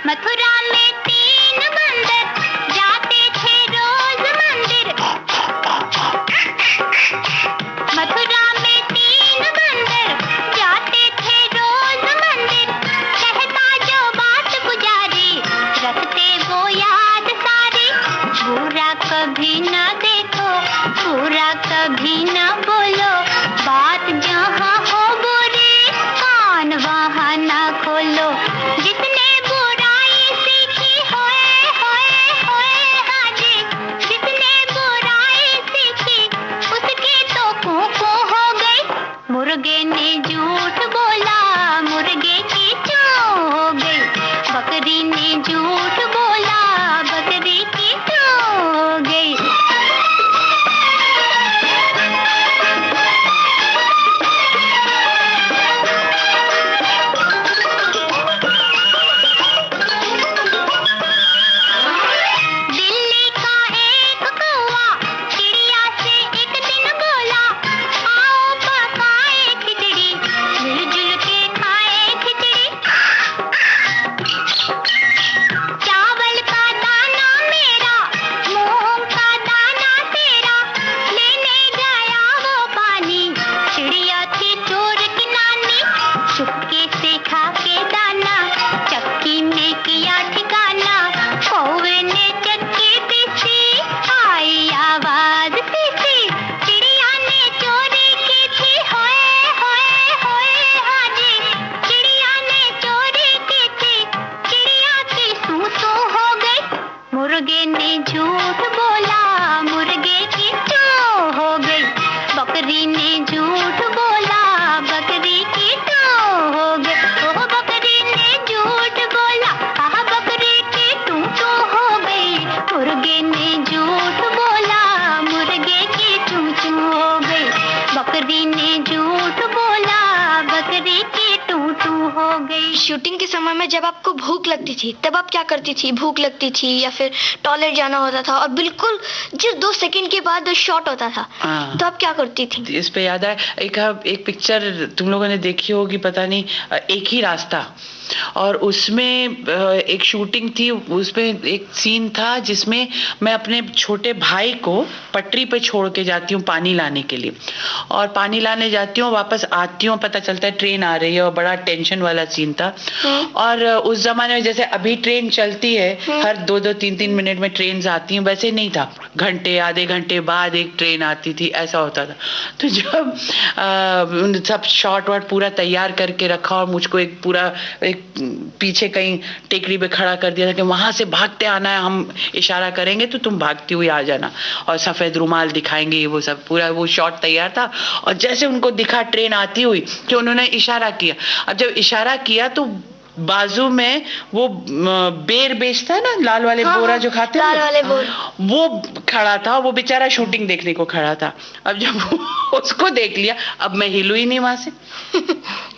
Speaker 6: मथुरा में 3 बंदर जाते थे रोज मंदिर। मथुरा में 3 बंदर जाते थे रोज मंदिर। कहता जो बात पुजारी, रखते वो याद सारी। बुरा कभी न देखो, बुरा कभी न बोलो, बात जहाँ हो बुरी, कान वहाँ न खोलो। जिसने बुराई सीखी होए होए होए हाजी, जिसने बुराई सीखी उसके तो को हो गई। मुर्गे ने झूठ बोला, मुर्गे की चू हो गई। बकरी ने झूठ बोला, बकरी की चू हो गई।
Speaker 4: शूटिंग के समय में जब आपको भूख लगती थी तब आप क्या करती थी? भूख लगती थी या फिर टॉयलेट जाना होता था और बिल्कुल जिस 2 सेकंड के बाद शॉट होता था तो आप क्या करती थी?
Speaker 3: इस पे याद है एक पिक्चर तुम लोगों ने देखी होगी, पता नहीं, एक ही रास्ता, और उसमें एक शूटिंग थी, उसमें एक सीन था जिसमें मैं अपने छोटे भाई को पटरी पे छोड़ के जाती हूँ पानी लाने के लिए, और पानी लाने जाती हूँ, वापस आती हूँ, पता चलता है ट्रेन आ रही है, और बड़ा टेंशन वाला सीन था। और उस जमाने में जैसे अभी ट्रेन चलती है, हर 2-2, 3-3 मिनट में ट्रेन आती हैं, वैसे नहीं था, घंटे आधे घंटे बाद एक ट्रेन आती थी, ऐसा होता था। तो जब सब शॉट वॉट पूरा तैयार करके रखा और मुझको एक पूरा एक पीछे कहीं टेकरी पे खड़ा कर दिया था कि वहां से भागते आना है, हम इशारा करेंगे तो तुम भागती हुई आ जाना, और सफेद रुमाल दिखाएंगे, वो सब पूरा वो शॉट तैयार था। और जैसे उनको दिखा ट्रेन आती हुई कि उन्होंने इशारा किया, अब जब इशारा किया तो बाजू में वो बेर बेचता है ना, लाल वाले बोरा जो खाते हैं,
Speaker 4: लाल वाले बोर,
Speaker 3: वो खड़ा था, वो बेचारा शूटिंग देखने को खड़ा था। अब जब उसको देख लिया, अब मैं हिलू ही नहीं वहां से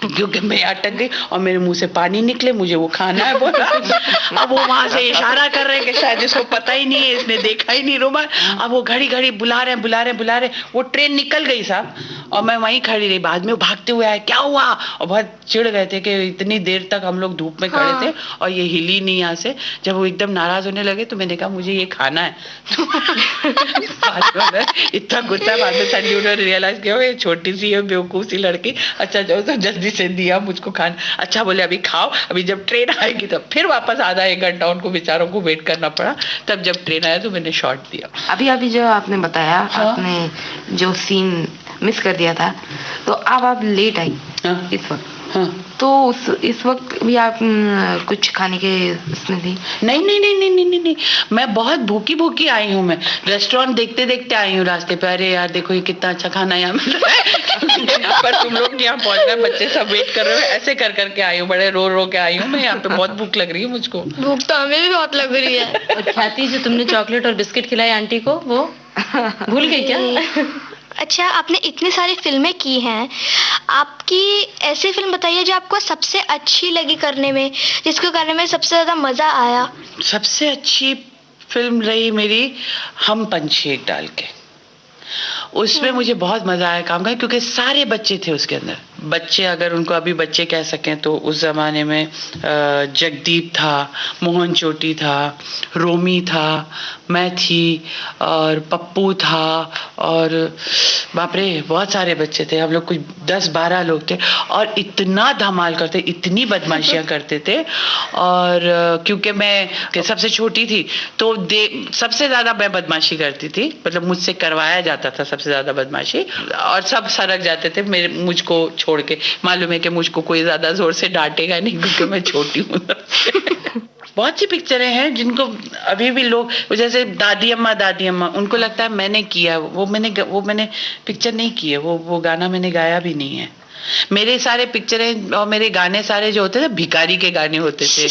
Speaker 3: क्योंकि मैं अटक गई और मेरे मुंह से पानी निकले, मुझे वो खाना है बोला। अब वो वहां से इशारा कर रहे हैं कि शायद इसको पता ही नहीं है, इसने देखा ही नहीं रुमाल। अब वो घड़ी घड़ी बुला रहे, वो ट्रेन निकल गई साहब, और मैं वहीं खड़ी रही। बाद में वो भागते हुए आए, क्या हुआ, और बहुत चिढ़ गए थे कि इतनी देर तक हम लोग धूप में खड़े थे और ये हिली नहीं यहाँ से। जब वो एकदम नाराज होने लगे तो मैंने कहा मुझे ये खाना है। इतना गुस्सा, बाद में संजू ने रियलाइज किया ये छोटी सी है बेवकूफ सी लड़की, अच्छा जाओ तो जल्दी से दिया मुझको खाना। अच्छा बोले अभी खाओ, अभी जब ट्रेन आएगी तब। फिर वापस आधा 1 घंटा उनको बेचारों को वेट करना पड़ा, तब जब ट्रेन आया तो मैंने शॉट दिया।
Speaker 7: अभी जो आपने बताया, आपने जो सीन मिस कर दिया था, तो अब आप लेट आई इस वक्त, तो इस वक्त भी आप कुछ खाने के उसमें थी?
Speaker 3: नहीं, मैं बहुत भूखी आई हूँ। मैं रेस्टोरेंट देखते देखते आई हूँ रास्ते पे, अरे यार देखो ये कितना अच्छा खाना यहाँ मिल रहा है। यहाँ पर तुम लोग यहाँ पहुँच गए, बच्चे सब वेट कर रहे हो, ऐसे कर करके आई हूँ, बड़े रो के आई हूँ मैं यहाँ पे। बहुत भूख लग रही है मुझको।
Speaker 4: भूख तो हमें भी बहुत लग रही है।
Speaker 2: और ख्याति, जो तुमने चॉकलेट और बिस्किट खिलाई आंटी को, वो भूल गई क्या?
Speaker 4: अच्छा, आपने इतनी सारी फिल्में की हैं, आपकी ऐसी फिल्म बताइए जो आपको सबसे अच्छी लगी करने में, जिसको करने में सबसे ज्यादा मजा आया।
Speaker 3: सबसे अच्छी फिल्म रही मेरी हम पंछी एक डाल के। उसमें मुझे बहुत मजा आया काम करके, क्योंकि सारे बच्चे थे उसके अंदर। बच्चे, अगर उनको अभी बच्चे कह सकें तो उस जमाने में जगदीप था, मोहन चोटी था, रोमी था, मैं थी, और पप्पू था, और बाप रे बहुत सारे बच्चे थे। हम लोग कुछ 10-12 लोग थे और इतना धमाल करते, इतनी बदमाशियां करते थे। और क्योंकि मैं सबसे छोटी थी तो सबसे ज्यादा मैं बदमाशी करती थी, मतलब मुझसे करवाया जाता था सबसे ज्यादा बदमाशी, और सब सरक जाते थे मुझको छोड़ के। मालूम है कि मुझको कोई ज्यादा जोर से डांटेगा नहीं क्योंकि मैं छोटी हूँ। बहुत सी पिक्चरें हैं जिनको अभी भी लोग, जैसे दादी अम्मा, उनको लगता है मैंने किया, वो मैंने पिक्चर नहीं की है, वो गाना मैंने गाया भी नहीं है। मेरे सारे पिक्चरें और मेरे गाने सारे जो होते थे भिखारी के गाने होते थे।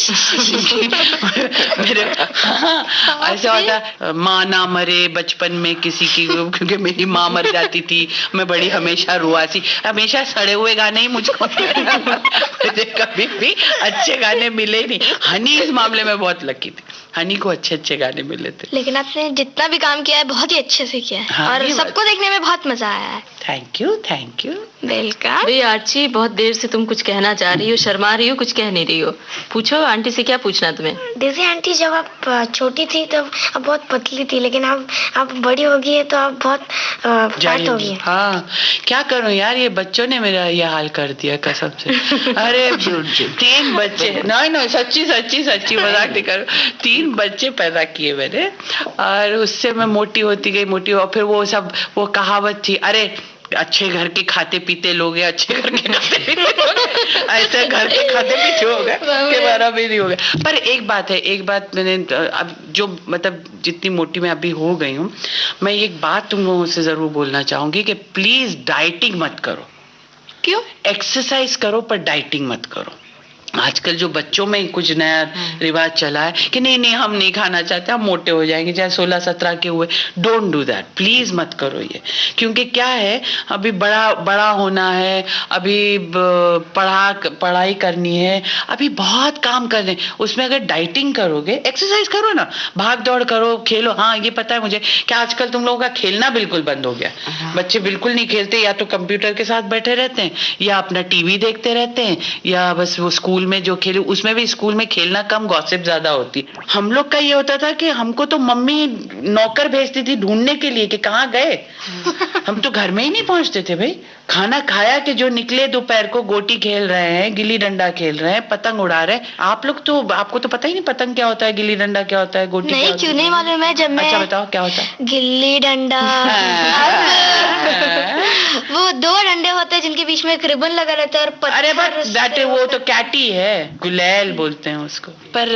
Speaker 3: मेरे ऐसा होता, माँ ना मरे बचपन में किसी की, क्योंकि मेरी माँ मर जाती थी, मैं बड़ी हमेशा रुआसी, हमेशा सड़े हुए गाने ही मुझको। मुझे कभी भी अच्छे गाने मिले नहीं। हनी इस मामले में बहुत लकी थी, हनी को अच्छे गाने मिले थे।
Speaker 4: लेकिन आपने जितना भी काम किया है बहुत ही अच्छे से किया है। हाँ, और सबको देखने में बहुत मजा आया है।
Speaker 3: Thank you
Speaker 4: welcome.
Speaker 2: भाई आर्ची, बहुत देर से तुम कुछ कहना चाह रही हो, शर्मा रही हो, कुछ कह नहीं रही हो। पूछो आंटी से, क्या पूछना तुम्हें?
Speaker 4: देखिए आंटी, जब आप छोटी थी तब आप बहुत पतली थी, लेकिन अब आप बड़ी हो गई है तो आप बहुत फैट हो गई।
Speaker 3: हाँ, क्या करूं यार, ये बच्चों ने मेरा ये हाल कर दिया कसम से। अरे 3 बच्चे, नहीं सच्ची मजाक नहीं करो, 3 बच्चे पैदा किए मैंने, और उससे मैं मोटी होती गई, और फिर वो कहावत थी, अरे अच्छे घर के खाते पीते लोग हैं, अच्छे घर के खाते पीते लोग, ऐसे घर के खाते पीते हो गए के बारा भी नहीं हो गया। पर एक बात मैंने अब जो, मतलब जितनी मोटी मैं अभी हो गई हूँ, मैं एक बात तुम लोगों से जरूर बोलना चाहूंगी कि प्लीज डाइटिंग मत करो।
Speaker 4: क्यों?
Speaker 3: एक्सरसाइज करो पर डाइटिंग मत करो। आजकल जो बच्चों में कुछ नया रिवाज चला है कि नहीं नहीं हम नहीं खाना चाहते, हम मोटे हो जाएंगे, चाहे 16-17 के हुए। डोंट डू दैट, प्लीज मत करो ये। क्योंकि क्या है, अभी बड़ा होना है, अभी पढ़ाई करनी है, अभी बहुत काम करने। उसमें अगर डाइटिंग करोगे, एक्सरसाइज करो ना, भाग दौड़ करो, खेलो। हाँ ये पता है मुझे कि आजकल तुम लोगों का खेलना बिल्कुल बंद हो गया। बच्चे बिल्कुल नहीं खेलते, या तो कंप्यूटर के साथ बैठे रहते हैं, या अपना टीवी देखते रहते हैं, या बस वो स्कूल में जो खेले, उसमें भी स्कूल में खेलना कम, गॉसिप ज्यादा होती। हम लोग का ये होता था कि हमको तो मम्मी नौकर भेजती थी ढूंढने के लिए कि कहाँ गए। हम तो घर में ही नहीं पहुंचते थे भाई। खाना खाया कि जो निकले दोपहर को, गोटी खेल रहे हैं, गिल्ली डंडा खेल रहे हैं, पतंग उड़ा रहे हैं। आप लोग तो, आपको तो पता ही नहीं पतंग क्या होता है, गिल्ली डंडा क्या होता है, गोटी
Speaker 4: नहीं, क्यों नहीं मालूम है। जब मैं,
Speaker 3: अच्छा बताओ क्या होता है।
Speaker 4: गिल्ली डंडा वो 2 डंडे होते हैं जिनके बीच में एक रिबन लगा रहता है, और
Speaker 3: अरे बस दैट, वो तो कैटी है, गुलेल बोलते हैं उसको। पर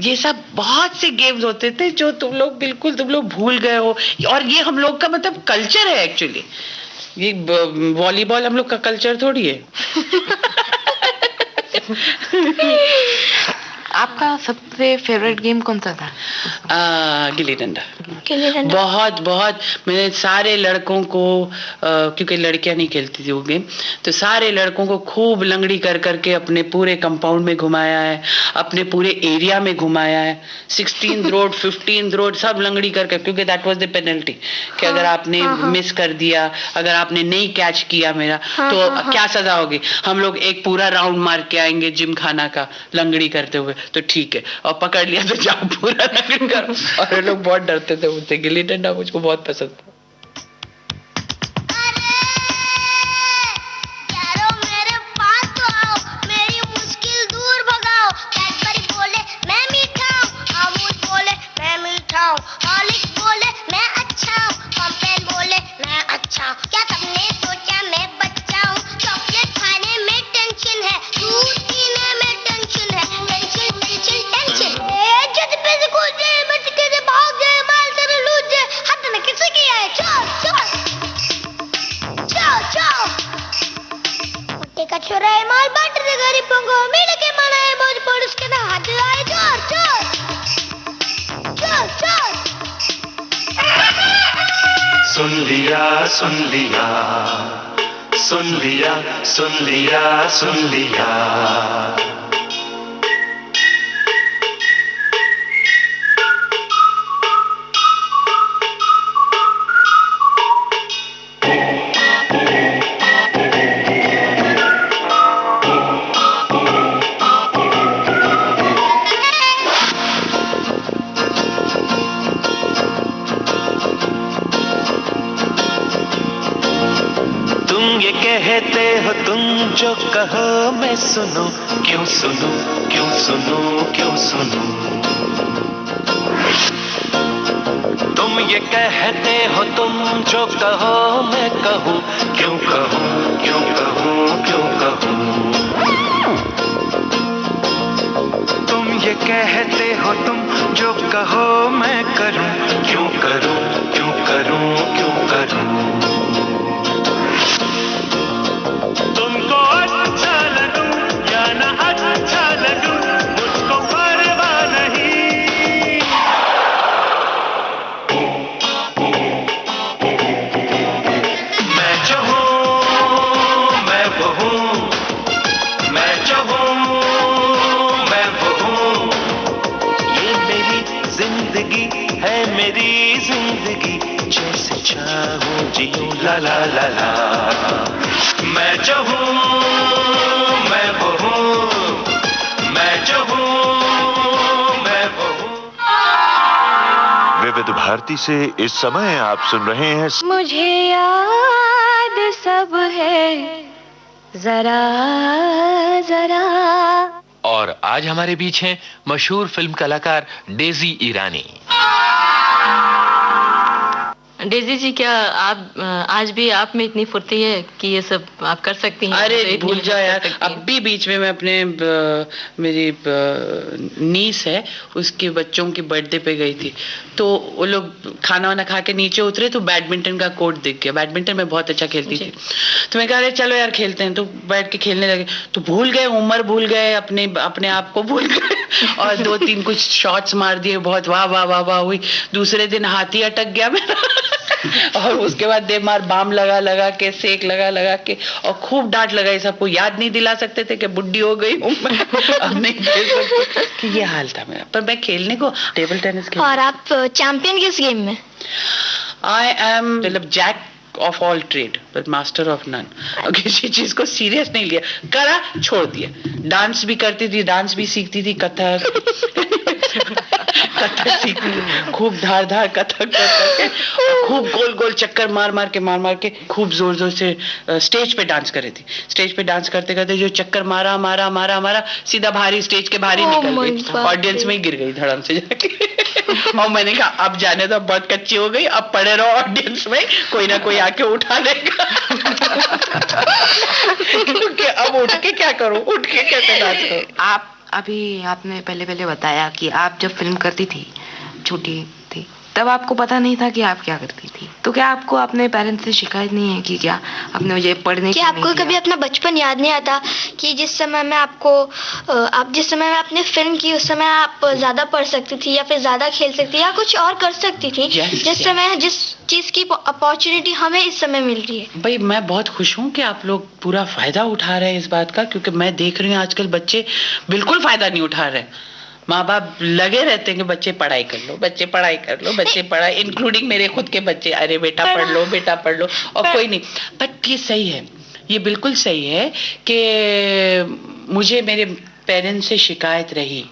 Speaker 3: ये सब बहुत से गेम्स होते थे जो तुम लोग भूल गए हो। और ये हम लोग का मतलब कल्चर है एक्चुअली। ये वॉलीबॉल हम लोग का कल्चर थोड़ी है।
Speaker 7: आपका सबसे फेवरेट गेम कौन सा था?
Speaker 3: गिल्ली डंडा। बहुत बहुत मैंने सारे लड़कों को, क्योंकि लड़कियां नहीं खेलती थी वो गेम, तो सारे लड़कों को खूब लंगड़ी कर करके अपने पूरे कंपाउंड में घुमाया है, अपने पूरे एरिया में घुमाया है। 16th रोड, 15th रोड सब लंगड़ी करके, क्योंकि दैट वाज द पेनल्टी कि अगर आपने मिस कर दिया, अगर आपने नहीं कैच किया मेरा, तो क्या सजा होगी। हम लोग एक पूरा राउंड मार के आएंगे जिम खाना का लंगड़ी करते हुए, तो ठीक है, और पकड़ लिया तो जाओ पूरा लंगड़ी करो। और लोग बहुत डरते थे मुझसे। गिल्ली डंडा मुझको बहुत पसंद था।
Speaker 4: माल बांट दे गरीबों को, मिल के मनाए मौज, पड़ोस के ना हाथ आए। चोर चोर चोर चोर।
Speaker 5: सुन लिया सुन लिया सुन लिया सुन लिया सुन लिया। कहते हो तुम जो कहो मैं सुनूं, क्यों सुनूं क्यों सुनूं क्यों सुनूं। तुम ये कहते हो तुम जो कहो मैं कहूं, क्यों कहूं क्यों कहूं क्यों कहूं। तुम ये कहते हो तुम जो कहो मैं करूं, क्यों करूं क्यों करूं क्यों करूं। तुमको अच्छा लगूं या ना अच्छा लगूं, मुझको परवाह नहीं। मैं जो हूँ मैं वो हूँ, मैं जो हूँ मैं वो हूँ। ये मेरी जिंदगी है, मेरी जिंदगी, जैसे चाहूं जियूं ला ला ला ला। मैं जो हूँ मैं वो हूँ, मैं जो हूँ मैं वो हूँ।
Speaker 9: विविध भारती से इस समय आप सुन रहे हैं
Speaker 6: मुझे याद सब है जरा जरा।
Speaker 1: और आज हमारे बीच हैं मशहूर फिल्म कलाकार डेजी ईरानी।
Speaker 2: डेजी जी, क्या आप आज भी आप में इतनी फुर्ती है कि ये सब आप कर सकती हैं?
Speaker 3: अरे भूल जाओ यार, अब भी बीच में मैं अपने मेरी नीस है, उसके बच्चों की बर्थडे पे गई थी, तो वो लोग खाना वाना खा के नीचे उतरे तो बैडमिंटन का कोर्ट दिख गया। बैडमिंटन में बहुत अच्छा खेलती थी, तो मैं कहा अरे चलो यार खेलते हैं, तो बैठ के खेलने लगे। तो भूल गए, उम्र भूल गए, अपने आप को भूल गए और 2-3 कुछ शॉट्स मार दिए, बहुत वाह वाह वाह वाह हुई। दूसरे दिन हाथी अटक गया मेरा और उसके बाद दे मार बाम लगा लगा के, सेक लगा लगा के, और खूब डांट लगाई। सबको याद नहीं दिला सकते थे कि बुढ़ी हो गई हूँ मैं, अब नहीं खेल सकती। कि ये हाल था मेरा। पर मैं खेलने को टेबल टेनिस खेल।
Speaker 4: और आप चैंपियन किस गेम में?
Speaker 3: आई एम मतलब jack of all trade but master of none. किसी चीज को सीरियस नहीं लिया, करा छोड़ दिया। डांस भी करती थी, डांस भी सीखती थी, कथक कथक सीखती थी, खूब धार धार कथक करके, खूब गोल गोल चक्कर मार मार के खूब जोर जोर से स्टेज पे डांस करे थी। स्टेज पे डांस करते करते जो चक्कर मारा मारा मारा मारा, सीधा बाहरी स्टेज के बाहरी निकल गई, ऑडियंस में ही गिर गई धड़म से जाके। और मैंने कहा अब जाने दो, बहुत कच्ची हो गई, अब पड़े रहो ऑडियंस में, कोई ना कोई आके उठा लेगा। क्योंकि अब उठ के क्या करूं, उठ के कैसे डांस करूं।
Speaker 7: आप अभी आपने पहले बताया कि आप जब फिल्म करती थी, छोटी थी, तब आपको पता नहीं था कि आप क्या करती थी। तो क्या आपको अपने पेरेंट्स से शिकायत नहीं है कि क्या आपने मुझे पढ़ने
Speaker 4: कि आपको कभी अपना बचपन याद नहीं आता कि जिस समय में आप जिस समय में आपने फिल्म की उस समय आप ज्यादा पढ़ सकती थी या फिर ज्यादा खेल सकती थी या कुछ और कर सकती थी, जिस समय जिस चीज की अपॉर्चुनिटी हमें इस समय मिल रही है?
Speaker 3: भाई मैं बहुत खुश हूँ कि आप लोग पूरा फायदा उठा रहे हैं इस बात का, क्योंकि मैं देख रही हूँ आजकल बच्चे बिल्कुल फायदा नहीं उठा रहे। माँ बाप लगे रहते हैं कि बच्चे पढ़ाई कर लो, बच्चे पढ़ाई कर लो, बच्चे पढ़ाई, इंक्लूडिंग मेरे खुद के बच्चे, अरे बेटा पढ़ लो, बेटा पढ़ लो, और कोई नहीं। बट ये सही है, ये बिल्कुल सही है कि मुझे मेरे पेरेंट्स से शिकायत रही,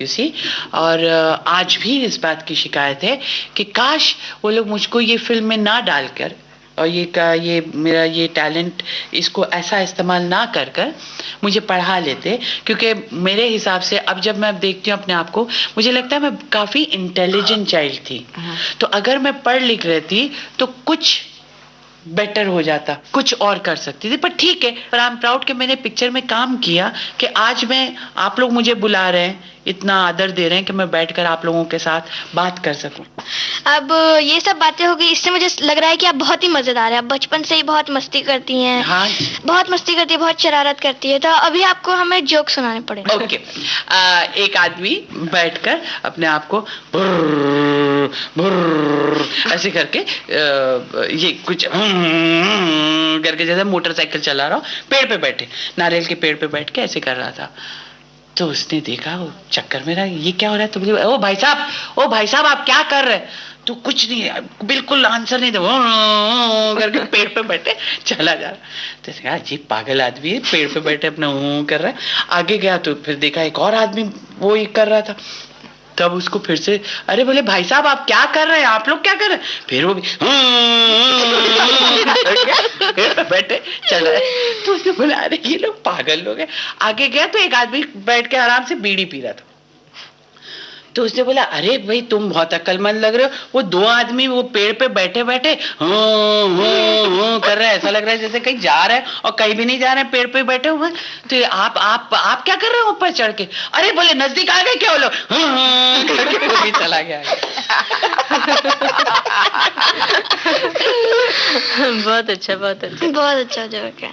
Speaker 3: यू सी, और आज भी इस बात की शिकायत है कि काश वो लोग मुझको ये फिल्म में ना डालकर और ये मेरा ये टैलेंट इसको ऐसा इस्तेमाल ना कर मुझे पढ़ा लेते। क्योंकि मेरे हिसाब से अब जब मैं देखती हूँ अपने आप को, मुझे लगता है मैं काफ़ी इंटेलिजेंट चाइल्ड थी। तो अगर मैं पढ़ लिख रहती तो कुछ बेटर हो जाता, कुछ और कर सकती थी। पर ठीक है, पर आई एम प्राउड कि मैंने पिक्चर में काम किया, कि आज मैं, आप लोग मुझे बुला रहे हैं, इतना आदर दे रहे हैं कि मैं बैठकर आप लोगों के साथ बात कर सकूं।
Speaker 4: अब ये सब बातें हो गई, इससे मुझे लग रहा है कि आप बहुत ही मजेदार हैं। आप बचपन से ही बहुत मस्ती करती हैं।
Speaker 3: हाँ,
Speaker 4: बहुत मस्ती करती है, बहुत शरारत करती है। तो अभी आपको हमें जोक सुनाने पड़ेंगे।
Speaker 3: ओके। एक आदमी बैठकर अपने आप को भुर्र भुर्र ऐसे करके ये कुछ करके, जैसे मोटरसाइकिल चला रहा हो, पेड़ पे बैठे, नारियल के पेड़ पे बैठ के ऐसे कर रहा था। तो उसने देखा, वो चक्कर में रहा, ये क्या हो रहा है? तो बोले ओ भाई साहब आप क्या कर रहे हैं? तो कुछ नहीं, बिल्कुल आंसर नहीं दे करके पेड़ पे बैठे चला जा रहा। तो अजीब पागल आदमी है, पेड़ पे बैठे अपना कर रहा है। आगे गया तो फिर देखा एक और आदमी वो ही कर रहा था। तब उसको फिर से, अरे बोले भाई साहब आप क्या कर रहे हैं, आप लोग क्या कर रहे हैं? फिर वो भी बैठे चला। तो उसने बोला अरे ये लोग पागल लोग हैं। आगे गया तो एक आदमी बैठ के आराम से बीड़ी पी रहा था। तो उसने बोला अरे भाई तुम बहुत अक्लमंद लग रहे हो, वो 2 आदमी वो पेड़ पे बैठे बैठे कर रहे हैं, ऐसा लग रहा है जैसे कहीं जा रहे हैं और कहीं भी नहीं जा रहे हैं, पेड़ पे बैठे हुए। तो आप क्या कर रहे हो ऊपर चढ़ के? अरे बोले नजदीक आ गए क्या? बोलो करके वो भी चला गया।
Speaker 2: बहुत अच्छा, बहुत अच्छा,
Speaker 4: बहुत अच्छा जोक है।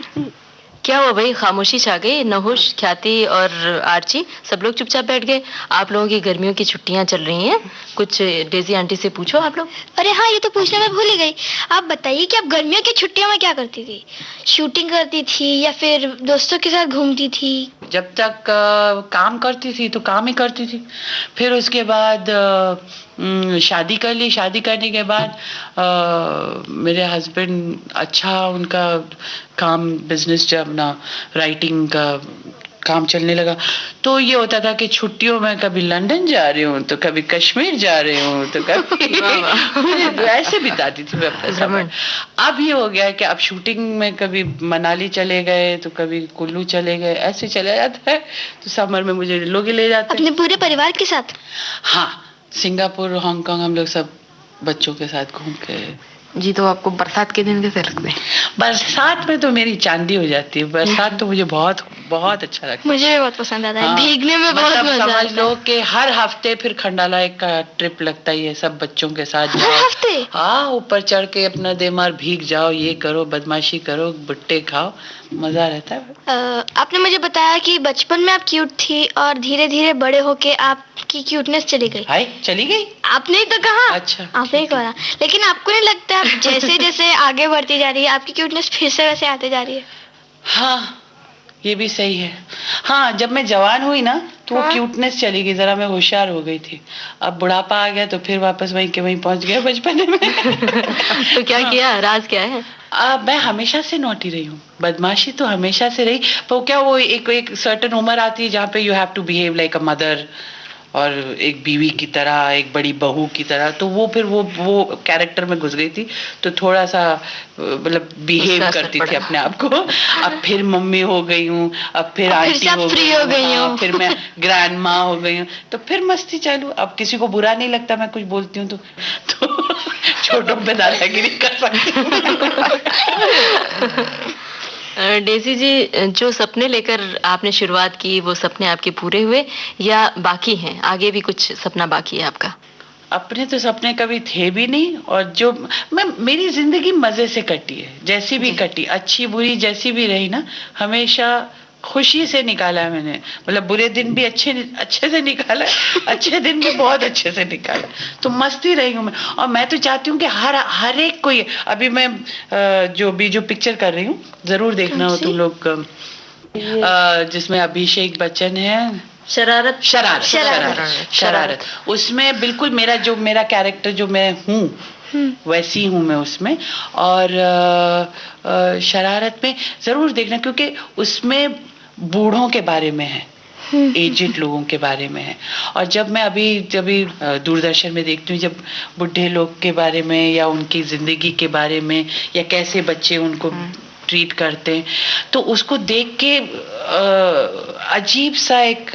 Speaker 2: क्या हुआ भाई, खामोशी छा गई? नहुष, ख्याति और आर्ची सब लोग चुपचाप बैठ गए। आप लोगों की गर्मियों की छुट्टियां चल रही हैं, कुछ डेजी आंटी से पूछो आप लोग।
Speaker 4: अरे हाँ, ये तो पूछने में भूल ही गई। आप बताइए कि आप गर्मियों की छुट्टियों में क्या करती थी? शूटिंग करती थी या फिर दोस्तों के साथ घूमती थी?
Speaker 3: जब तक काम करती थी तो काम ही करती थी। फिर उसके बाद शादी कर ली। शादी करने के बाद मेरे हस्बैंड, अच्छा उनका काम, बिजनेस जब ना राइटिंग का काम चलने लगा, तो ये होता था कि छुट्टियों में कभी लंदन जा रही हूँ, तो कभी कश्मीर जा रही हूँ, तो कभी ऐसे बिताती थी मैं अपना समय। अब ये हो गया कि अब शूटिंग में कभी मनाली चले गए तो कभी कुल्लू चले गए, ऐसे चले जाता है। तो समर में मुझे लोग ही ले जाते हैं।
Speaker 4: अपने पूरे परिवार के साथ?
Speaker 3: हाँ, सिंगापुर, हांगकांग हम लोग सब बच्चों के साथ घूम के।
Speaker 7: जी, तो आपको बरसात के दिन कैसे लगते हैं?
Speaker 3: बरसात में तो मेरी चांदी हो जाती है। बरसात तो मुझे बहुत बहुत अच्छा लगता है।
Speaker 4: मुझे भी बहुत पसंद आता है।
Speaker 3: हाँ,
Speaker 4: भीगने में बहुत
Speaker 3: मतलब
Speaker 4: मजा आता है।
Speaker 3: समझ लो कि हर हफ्ते फिर खंडाला का ट्रिप लगता ही है, सब बच्चों के साथ
Speaker 4: हर
Speaker 3: जाओ।
Speaker 4: हफ्ते?
Speaker 3: हाँ, ऊपर चढ़ के अपना देमार भीग जाओ, ये करो, बदमाशी करो, भुट्टे खाओ, मजा रहता है।
Speaker 4: आपने मुझे बताया कि बचपन में आप क्यूट थी और धीरे धीरे बड़े होके आपकी क्यूटनेस चली गई।
Speaker 3: हाय, चली गई?
Speaker 4: आपने ही तो कहा।
Speaker 3: अच्छा,
Speaker 4: आपने ही कहा। लेकिन आपको नहीं लगता जैसे जैसे आगे बढ़ती जा रही है आपकी क्यूटनेस फिर से वैसे आते जा रही है?
Speaker 3: हाँ, ये भी सही है। हाँ, जब मैं जवान हुई ना तो वो क्यूटनेस चली गई, जरा मैं होशियार हो गई थी। अब बुढ़ापा आ गया तो फिर वापस वहीं के वहीं पहुंच गया बचपन में।
Speaker 2: तो क्या किया, राज क्या है?
Speaker 3: मैं हमेशा से नॉटी रही हूँ, बदमाशी तो हमेशा से रही। पर क्या वो एक सर्टेन उम्र आती है जहाँ पे you have to behave like a mother, और एक बीवी की तरह, एक बड़ी बहू की तरह। तो वो फिर वो कैरेक्टर में घुस गई थी, तो थोड़ा सा मतलब बिहेव करती थी अपने आप को। अब फिर मम्मी हो गई हूँ, अब फिर आंटी हो गई हूँ, फिर मैं ग्रैंड माँ हो गई हूँ, तो फिर मस्ती चालू। अब किसी को बुरा नहीं लगता मैं कुछ बोलती हूँ तो छोटों पे दादागिरी कर सकती हूँ।
Speaker 2: डेजी जी, जो सपने लेकर आपने शुरुआत की वो सपने आपके पूरे हुए या बाकी हैं? आगे भी कुछ सपना बाकी है आपका?
Speaker 3: अपने तो सपने कभी थे भी नहीं, और जो मेरी जिंदगी मजे से कटी है, जैसी भी कटी, अच्छी बुरी जैसी भी रही ना, हमेशा खुशी से निकाला है मैंने। मतलब बुरे दिन भी अच्छे से निकाला, अच्छे दिन भी बहुत अच्छे से निकाला। तो मस्ती रही हूँ मैं, और मैं तो चाहती हूँ कि हर एक को ये, अभी मैं जो पिक्चर कर रही हूँ जरूर देखना हो तुम लोग, जिसमें अभिषेक बच्चन है, शरारत। उसमें बिल्कुल मेरा कैरेक्टर जो मैं हूँ वैसी हूँ मैं उसमें। और शरारत में जरूर देखना, क्योंकि उसमें बूढ़ों के बारे में है, एजेड लोगों के बारे में है। और जब मैं अभी दूरदर्शन में देखती हूँ, जब बुढ़े लोग के बारे में या उनकी जिंदगी के बारे में, या कैसे बच्चे उनको ट्रीट करते हैं, तो उसको देख के अजीब सा एक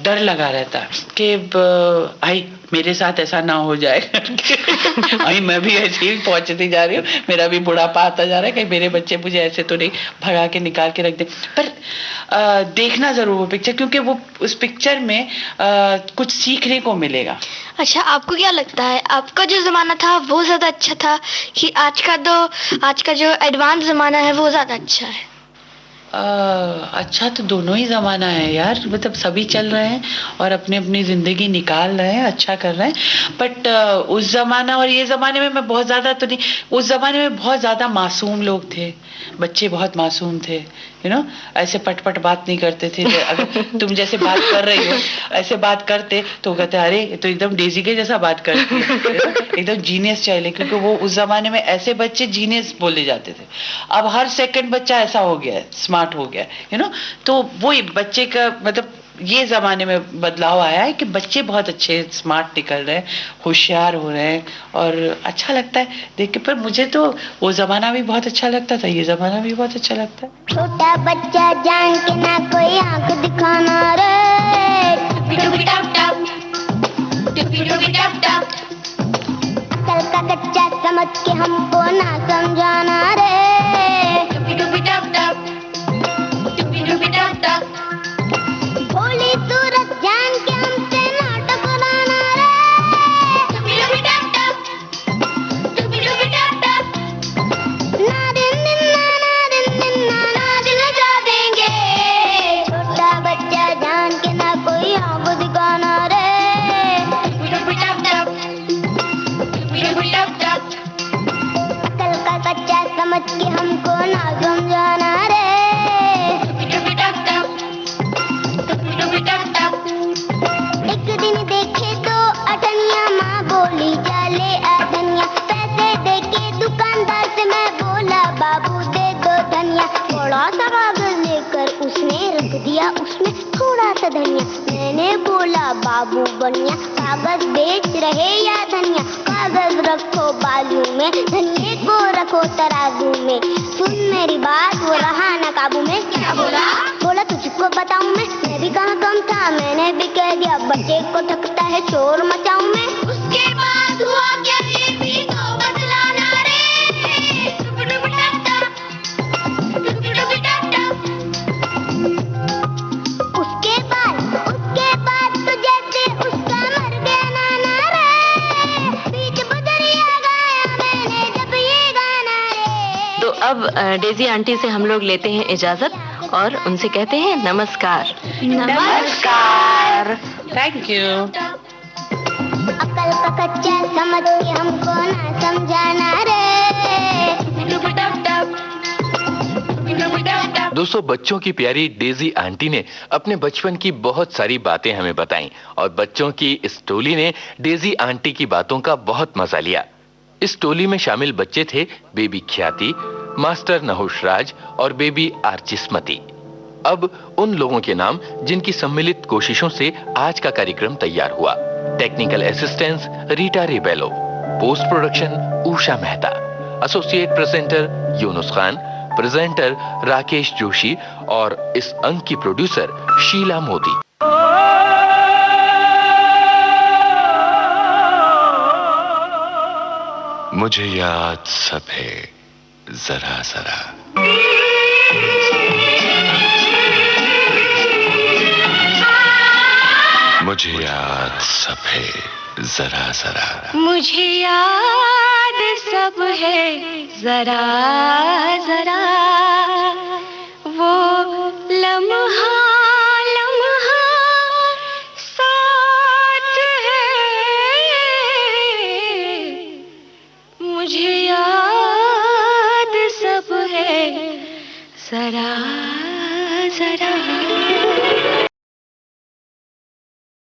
Speaker 3: डर लगा रहता है कि भाई मेरे साथ ऐसा ना हो जाए। भाई मैं भी ऐसे ही पहुंचती जा रही हूँ, मेरा भी बुढ़ापा आता जा रहा है, कहीं मेरे बच्चे मुझे ऐसे तो नहीं भगा के निकाल के रख दे। पर देखना जरूर वो पिक्चर, क्योंकि वो उस पिक्चर में कुछ सीखने को मिलेगा।
Speaker 4: अच्छा, आपको क्या लगता है आपका जो जमाना था वो ज्यादा अच्छा था कि आज का जो एडवांस जमाना है वो ज्यादा अच्छा है?
Speaker 3: अच्छा तो दोनों ही जमाना है यार, मतलब सभी चल रहे हैं और अपनी अपनी जिंदगी निकाल रहे हैं, अच्छा कर रहे हैं। बट उस जमाना और ये जमाने में मैं बहुत ज्यादा तो नहीं, उस जमाने में बहुत ज्यादा मासूम लोग थे, बच्चे बहुत मासूम थे, ऐसे पटपट बात नहीं करते थे। अगर तुम जैसे बात कर रही हो ऐसे बात करते तो कहते अरे तो एकदम डेजी के जैसा बात करती है, एकदम जीनियस चाहिए, क्योंकि वो उस जमाने में ऐसे बच्चे जीनियस बोले जाते थे। अब हर सेकंड बच्चा ऐसा हो गया है, स्मार्ट हो गया, तो वो बच्चे का मतलब ये जमाने में बदलाव आया है कि बच्चे बहुत अच्छे स्मार्ट निकल रहे हैं, होशियार हो रहे हैं, और अच्छा लगता है देख के। पर मुझे तो वो जमाना भी बहुत अच्छा लगता था, ये जमाना भी बहुत अच्छा लगता है।
Speaker 6: छोटा बच्चा जान के ना कोई आंख दिखाना रे, अकल का कच्चा समझ के हमको ना समझाना रे, भोली सूरत जान के हमसे ना टकराना रे, ना दिन जा देंगे, छोटा बच्चा जान के ना कोई आंख दिखाना रे, अकल का कच्चा समझ के हमको ना समझाना रे, एक दिन देखे तो अठनिया माँ बोली चले अठनिया, पैसे देके दुकानदार से मैं बोला बाबू दे दो धनिया, थोड़ा सा कागज लेकर उसने रख दिया उसमें थोड़ा सा धनिया, मैंने बोला बाबू बनिया कागज बेच रहे या धनिया, कागज रखो बाजू में धनिये को रखो तराजू में, सुन मेरी बात वो रहा ना काबू में, क्या बोला तुझको बताऊं मैं भी कहाँ कम था, मैंने भी कह दिया बच्चे को थकता है शोर मचाऊं मैं, उसके बाद हुआ क्या ये भी तो बदला
Speaker 2: अब डेजी आंटी से हम लोग लेते हैं इजाजत और उनसे कहते हैं नमस्कार।
Speaker 7: नमस्कार।
Speaker 3: Thank you.
Speaker 6: अकल का कच्चा समझ के हमको ना समझाना रे।
Speaker 1: दोस्तों, बच्चों की प्यारी डेजी आंटी ने अपने बचपन की बहुत सारी बातें हमें बताईं और बच्चों की इस टोली ने डेजी आंटी की बातों का बहुत मजा लिया। इस टोली में शामिल बच्चे थे बेबी ख्याति, मास्टर नहुष-राज और बेबी आर्चिस्मती। अब उन लोगों के नाम जिनकी सम्मिलित कोशिशों से आज का कार्यक्रम तैयार हुआ। Technical assistance Rita Rebello, post production Usha Mehta, associate presenter Yunus Khan, presenter Rakesh Joshi और इस अंक की प्रोड्यूसर शीला मोदी।
Speaker 9: मुझे याद सब है जरा जरा, मुझे याद सब है जरा जरा,
Speaker 6: मुझे याद सब है जरा जरा, वो लम्हा लम्हा साथ है, मुझे याद सब है जरा जरा।